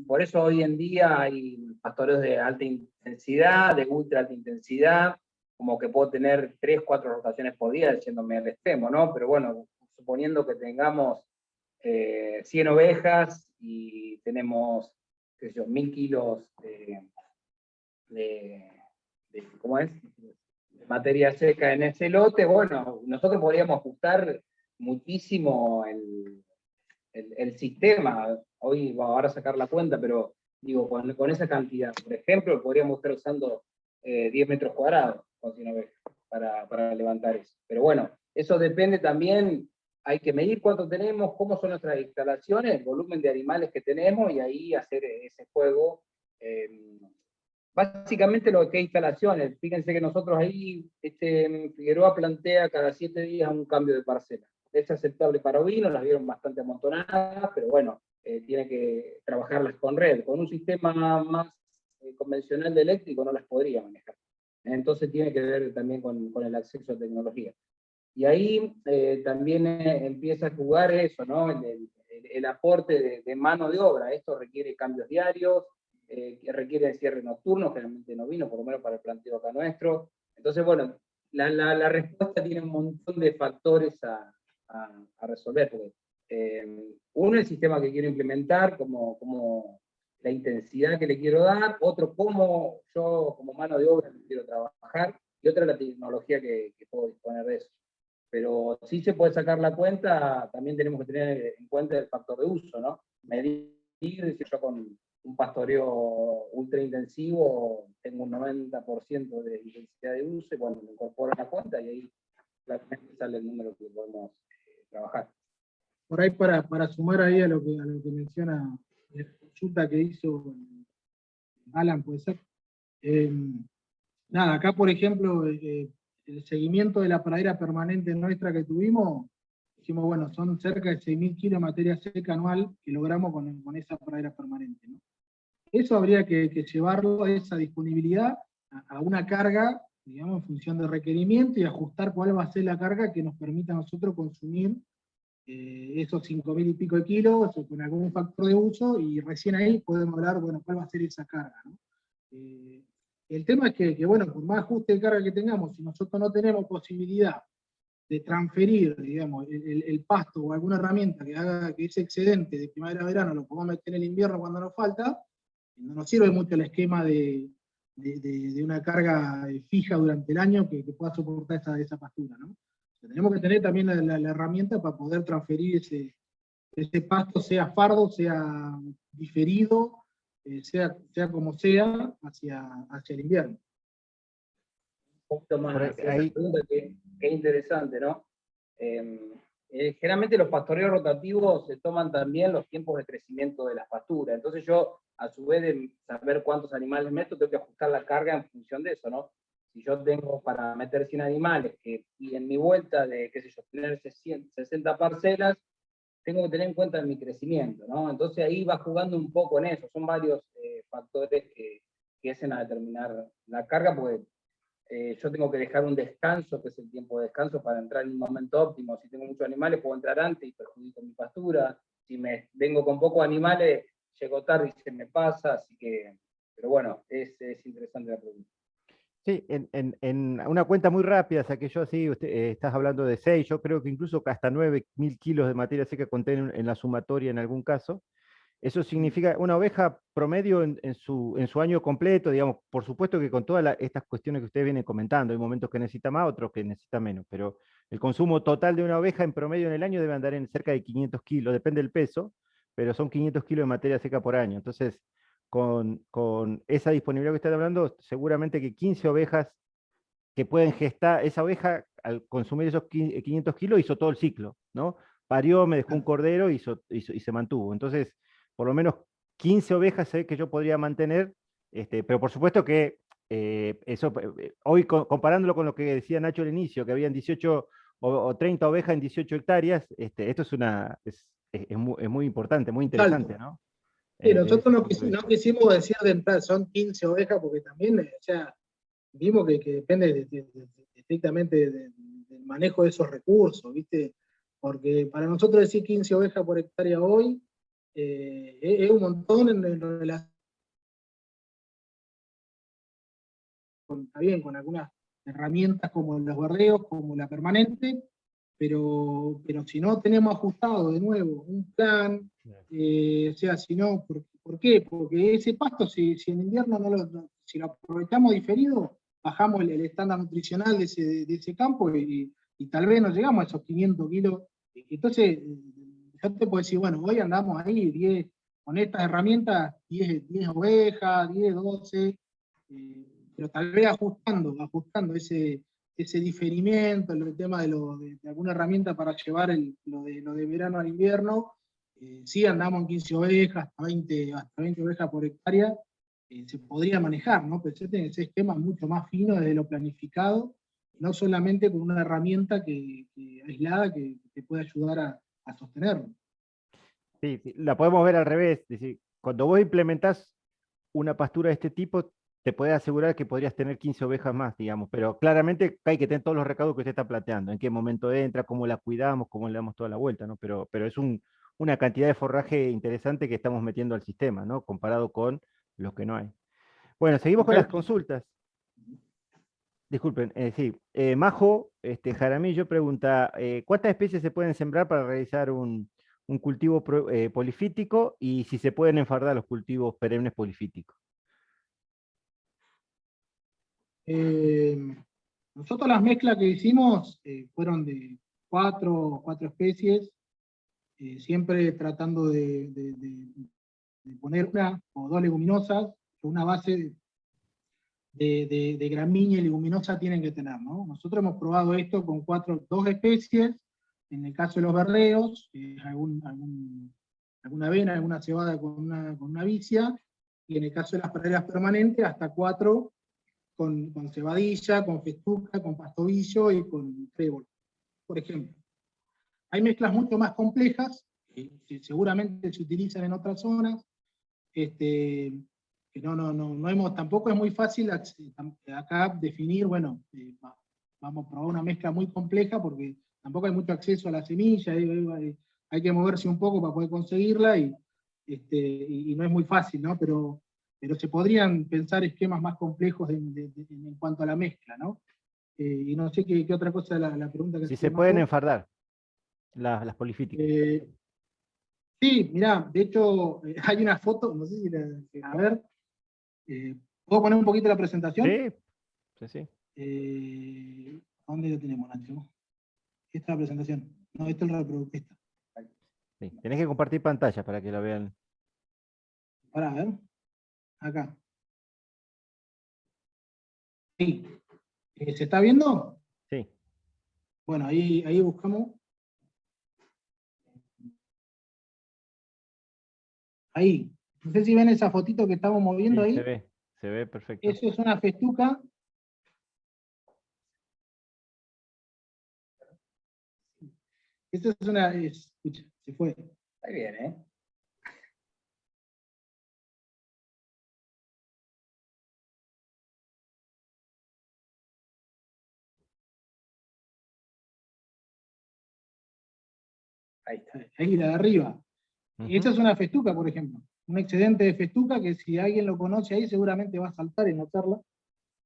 Por eso hoy en día hay pastoreos de alta intensidad, de ultra alta intensidad, como que puedo tener 3, 4 rotaciones por día, yéndome al extremo, ¿no? Pero bueno, suponiendo que tengamos 100 ovejas y tenemos, qué sé yo, 1000 kilos ¿cómo es? De materia seca en ese lote, bueno, nosotros podríamos ajustar muchísimo el sistema. Hoy va ahora a sacar la cuenta, pero digo, con esa cantidad, por ejemplo, podríamos estar usando 10 metros cuadrados con 100 ovejas para levantar eso. Pero bueno, eso depende también, hay que medir cuánto tenemos, cómo son nuestras instalaciones, el volumen de animales que tenemos y ahí hacer ese juego. Básicamente lo que es instalaciones, fíjense que nosotros ahí, Figueroa plantea cada 7 días un cambio de parcela. Es aceptable para ovinos, las vieron bastante amontonadas, pero bueno, tiene que trabajarlas con red. Con un sistema más convencional de eléctrico no las podría manejar. Entonces tiene que ver también con el acceso a tecnología. Y ahí también empieza a jugar eso, ¿no? El aporte de mano de obra. Esto requiere cambios diarios, que requieren cierre nocturno, generalmente no vino, por lo menos para el planteo acá nuestro. Entonces, bueno, la respuesta tiene un montón de factores a resolver, porque uno, el sistema que quiero implementar, como la intensidad que le quiero dar, otro, cómo yo como mano de obra quiero trabajar, y otra, la tecnología que puedo disponer de eso. Pero sí se puede sacar la cuenta, también tenemos que tener en cuenta el factor de uso, ¿no? Medir, si yo con un pastoreo ultra intensivo tengo un 90% de intensidad de uso, y bueno, me incorporo a la cuenta y ahí claramente sale el número que podemos trabajar. por ahí para sumar ahí a lo que menciona la consulta que hizo Alan, puede ser. Nada, acá por ejemplo, el seguimiento de la pradera permanente nuestra que tuvimos, dijimos, bueno, son cerca de 6.000 kilos de materia seca anual que logramos con esa pradera permanente, ¿no? Eso habría que llevarlo a esa disponibilidad, a una carga, digamos, en función del requerimiento, y ajustar cuál va a ser la carga que nos permita a nosotros consumir esos 5.000 y pico de kilos con algún factor de uso, y recién ahí podemos hablar, bueno, cuál va a ser esa carga, ¿no? El tema es que, bueno, por más ajuste de carga que tengamos, si nosotros no tenemos posibilidad de transferir, digamos, el pasto o alguna herramienta que haga que ese excedente de primavera a verano lo podamos meter en el invierno cuando nos falta, no nos sirve mucho el esquema de una carga fija durante el año que pueda soportar esa pastura, ¿no? Tenemos que tener también la herramienta para poder transferir ese pasto, sea fardo, sea diferido, sea como sea, hacia el invierno. Un poquito más hacia esa Ahí, pregunta que es interesante, ¿no? Generalmente los pastoreos rotativos se toman también los tiempos de crecimiento de las pasturas. Entonces yo, a su vez de saber cuántos animales meto, tengo que ajustar la carga en función de eso, ¿no? Si yo tengo para meter 100 animales y en mi vuelta de, qué sé yo, tener 60 parcelas, tengo que tener en cuenta mi crecimiento, ¿no? Entonces ahí va jugando un poco en eso. Son varios factores que hacen a determinar la carga, porque yo tengo que dejar un descanso, que es el tiempo de descanso, para entrar en un momento óptimo. Si tengo muchos animales, puedo entrar antes y perjudico mi pastura. Si me vengo con pocos animales, llego tarde y se me pasa. Así que, pero bueno, es interesante la pregunta. sí, en una cuenta muy rápida, saqué yo así, estás hablando de 6, yo creo que incluso hasta 9.000 kilos de materia seca contienen en la sumatoria en algún caso. Eso significa una oveja promedio en su año completo, digamos, por supuesto que con todas estas cuestiones que ustedes vienen comentando, hay momentos que necesita más, otros que necesita menos, pero el consumo total de una oveja en promedio en el año debe andar en cerca de 500 kilos, depende del peso, pero son 500 kilos de materia seca por año. Entonces, con esa disponibilidad que están hablando, seguramente que 15 ovejas que pueden gestar, esa oveja al consumir esos 500 kilos hizo todo el ciclo, ¿no? Parió, me dejó un cordero y se mantuvo. Entonces, por lo menos 15 ovejas que yo podría mantener, pero por supuesto que eso, hoy comparándolo con lo que decía Nacho al inicio, que habían 18 o 30 ovejas en 18 hectáreas, esto es muy importante, muy interesante, ¿no? Sí, Desde nosotros ese punto de no vista. quisimos decir de entrada, son 15 ovejas, porque también, o sea, vimos que depende estrictamente del manejo de esos recursos, ¿viste? Porque para nosotros decir 15 ovejas por hectárea hoy es un montón en relación está bien, con algunas herramientas como los berreos, como la permanente, pero si no tenemos ajustado de nuevo un plan, o sea, si no, ¿por qué? Porque ese pasto, si en invierno si lo aprovechamos diferido, bajamos el estándar nutricional de ese campo y tal vez no llegamos a esos 500 kilos. Entonces, yo te puedo decir, bueno, hoy andamos ahí, 10, con estas herramientas, 10 ovejas, 10, 12, pero tal vez ajustando ese diferimiento, el tema de alguna herramienta para llevar lo de verano al invierno, sí andamos en 15 ovejas, hasta 20 ovejas por hectárea, se podría manejar, ¿no? Pero ese esquema mucho más fino desde lo planificado, no solamente con una herramienta aislada que te puede ayudar a sostenerlo. Sí, sí, la podemos ver al revés. Es decir, cuando vos implementás una pastura de este tipo, te puedes asegurar que podrías tener 15 ovejas más, digamos, pero claramente hay que tener todos los recaudos que usted está planteando, en qué momento entra, cómo la cuidamos, cómo le damos toda la vuelta, ¿no? Pero es una cantidad de forraje interesante que estamos metiendo al sistema, ¿no? Comparado con lo que no hay. Bueno, seguimos con las consultas. Disculpen, sí. Majo Jaramillo pregunta, ¿cuántas especies se pueden sembrar para realizar un cultivo polifítico y si se pueden enfardar los cultivos perennes polifíticos? Nosotros las mezclas que hicimos fueron de cuatro especies, siempre tratando de poner una o dos leguminosas, una base de gramínea y leguminosa tienen que tener, ¿no? Nosotros hemos probado esto con dos especies, en el caso de los berreos, alguna avena, alguna cebada con una vicia, y en el caso de las praderas permanentes, hasta 4 con cebadilla, con festuca, con pastobillo y con trébol, por ejemplo. Hay mezclas mucho más complejas, que seguramente se utilizan en otras zonas, que tampoco es muy fácil acá definir, bueno, vamos a probar una mezcla muy compleja porque tampoco hay mucho acceso a la semilla, hay que moverse un poco para poder conseguirla y no es muy fácil, ¿no? Pero pero se podrían pensar esquemas más complejos en cuanto a la mezcla, ¿no? Y no sé qué otra cosa la pregunta que Si hacía se pueden Marco. enfardar las polifíticas. Sí, mirá, de hecho, hay una foto, no sé si a ver, ¿puedo poner un poquito la presentación? Sí, sí, sí. ¿Dónde lo tenemos, Nacho? Esta es la presentación. No, esta es el reproductor. Esta. Sí. Tenés que compartir pantalla para que la vean. Pará, a ver. Acá. Sí. ¿Se está viendo? Sí. Bueno, ahí buscamos. Ahí. No sé si ven esa fotito que estamos moviendo Sí, ahí. se ve perfecto. Eso es una festuca. Eso es una. Escucha, se fue. Ahí viene, ¿eh? Ahí está. Ahí la de arriba. Esa Ujú. es una festuca, por ejemplo. Un excedente de festuca que si alguien lo conoce ahí seguramente va a saltar en la charla.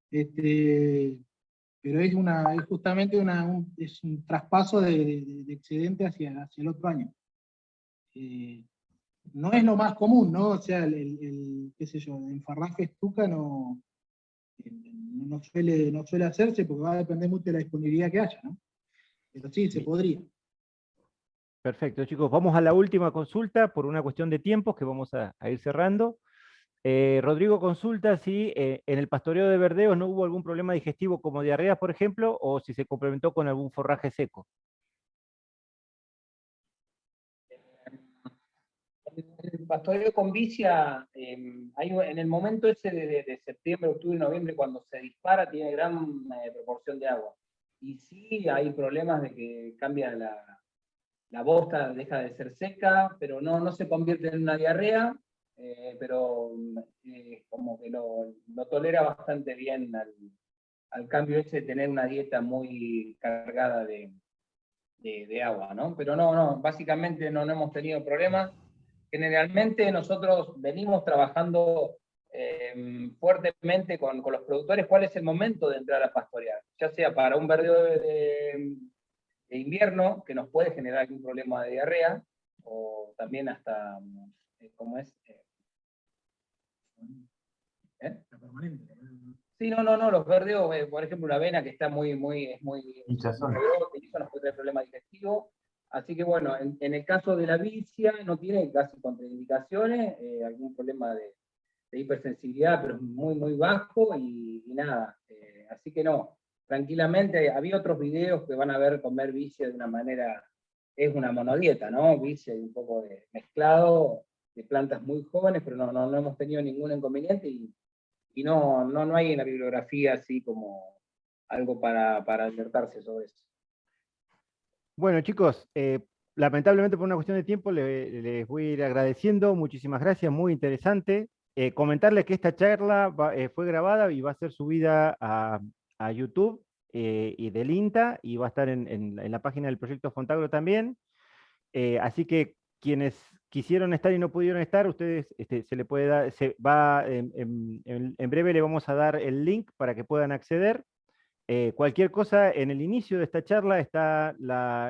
Pero es justamente es un traspaso de excedente hacia el otro año. No es lo más común, ¿no? O sea, qué sé yo, en farraje estuca no suele hacerse porque va a depender mucho de la disponibilidad que haya, ¿no? Pero sí, se Bien. podría. Perfecto, chicos. Vamos a la última consulta por una cuestión de tiempos que vamos a ir cerrando. Rodrigo consulta si en el pastoreo de verdeos no hubo algún problema digestivo como diarrea, por ejemplo, o si se complementó con algún forraje seco. El pastoreo con vicia, en el momento ese de septiembre, octubre, noviembre, cuando se dispara, tiene gran proporción de agua. Y sí hay problemas de que cambia la bosta, deja de ser seca, pero no se convierte en una diarrea, pero como que lo tolera bastante bien al cambio ese de tener una dieta muy cargada de agua, ¿no? Pero no, básicamente no hemos tenido problemas. Generalmente nosotros venimos trabajando fuertemente con los productores cuál es el momento de entrar a pastorear, ya sea para un verdeo de invierno, que nos puede generar algún problema de diarrea, o también hasta, ¿cómo es? ¿Eh? Sí, no, los verdeos, por ejemplo, una avena que está es muy rebrote, y eso nos puede traer problemas digestivos. Así que bueno, en el caso de la vicia no tiene casi contraindicaciones, algún problema de hipersensibilidad, pero es muy bajo y nada. Así que no, tranquilamente, había otros videos que van a ver comer vicia de una manera, es una monodieta, ¿no? Vicia y un poco de mezclado de plantas muy jóvenes, pero no hemos tenido ningún inconveniente y no hay en la bibliografía así como algo para alertarse sobre eso. Bueno, chicos, lamentablemente por una cuestión de tiempo les voy a ir agradeciendo. Muchísimas gracias, muy interesante. Comentarles que esta charla fue grabada y va a ser subida a YouTube y del INTA y va a estar en la página del proyecto Fontagro también. Así que quienes quisieron estar y no pudieron estar, ustedes se le puede dar, en breve le vamos a dar el link para que puedan acceder. Cualquier cosa, en el inicio de esta charla está,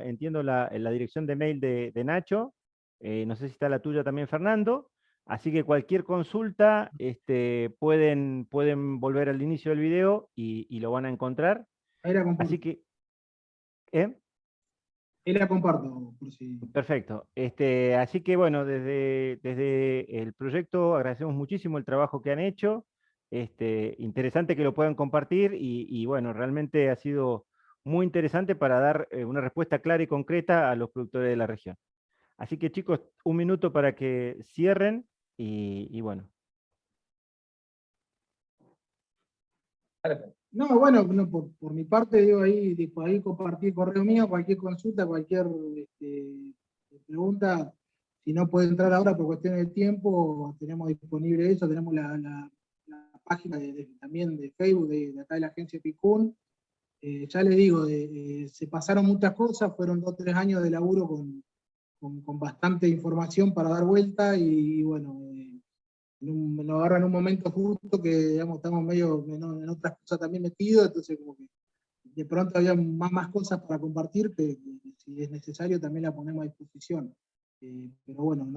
entiendo, la dirección de mail de Nacho. No sé si está la tuya también, Fernando. Así que cualquier consulta pueden volver al inicio del video y lo van a encontrar. Ahí la comparto. Así que, ¿eh? Ahí la comparto, por si. Perfecto. Así que bueno, desde el proyecto agradecemos muchísimo el trabajo que han hecho. Interesante que lo puedan compartir y bueno, realmente ha sido muy interesante para dar una respuesta clara y concreta a los productores de la región. Así que chicos, un minuto para que cierren y bueno. No, bueno, no, por mi parte, digo, ahí compartí el correo mío, cualquier consulta, cualquier pregunta, si no puede entrar ahora por cuestiones de tiempo, tenemos disponible eso, tenemos la página también de Facebook de acá de la agencia Picún. Ya les digo, se pasaron muchas cosas, fueron 2 o 3 años de laburo con bastante información para dar vuelta y bueno, nos agarra en un momento justo que, digamos, estamos medio en otras cosas también metidos, entonces como que de pronto había más cosas para compartir que si es necesario también la ponemos a disposición. Pero bueno, en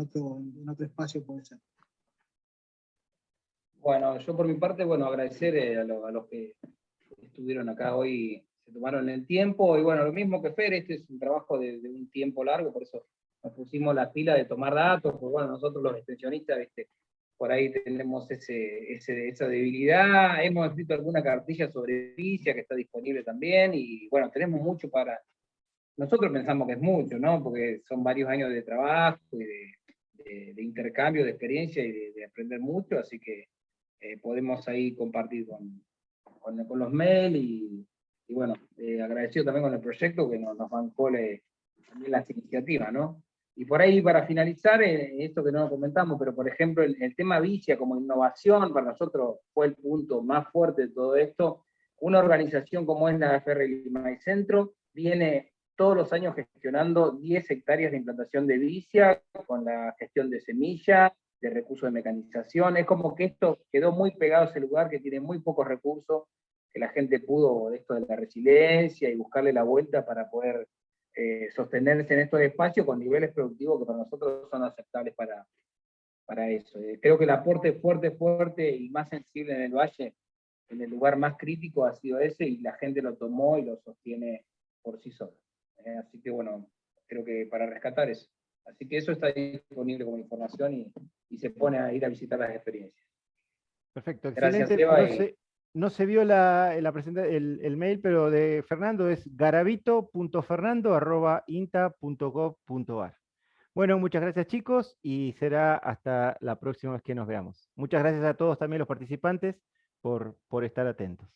otro espacio puede ser. Bueno, yo por mi parte, bueno, agradecer a los que estuvieron acá hoy, se tomaron el tiempo, y bueno, lo mismo que Fer, este es un trabajo de un tiempo largo, por eso nos pusimos la pila de tomar datos, porque bueno, nosotros los extensionistas, ¿viste? Por ahí tenemos esa debilidad, hemos escrito alguna cartilla sobre Vicia que está disponible también, y bueno, tenemos mucho para... Nosotros pensamos que es mucho, ¿no? Porque son varios años de trabajo, y de intercambio de experiencia y de aprender mucho, así que podemos ahí compartir con los mails y bueno, agradecido también con el proyecto que nos bancó también las iniciativas, ¿no? Y por ahí para finalizar, esto que no comentamos, pero por ejemplo el tema Vicia como innovación para nosotros fue el punto más fuerte de todo esto. Una organización como es la FR Lima y Centro viene todos los años gestionando 10 hectáreas de implantación de Vicia con la gestión de semilla, de recursos de mecanización. Es como que esto quedó muy pegado a ese lugar que tiene muy pocos recursos, que la gente pudo, de esto de la resiliencia y buscarle la vuelta para poder sostenerse en estos espacios con niveles productivos que para nosotros son aceptables para eso. Creo que el aporte fuerte y más sensible en el Valle, en el lugar más crítico, ha sido ese, y la gente lo tomó y lo sostiene por sí sola. Así que bueno, creo que para rescatar eso. Así que eso está disponible como información y se pone a ir a visitar las experiencias. Perfecto, Gracias, excelente. Eva. No se vio el mail, pero de Fernando es garavito.fernando@inta.gov.ar. Bueno, muchas gracias chicos y será hasta la próxima vez que nos veamos. Muchas gracias a todos también los participantes por estar atentos.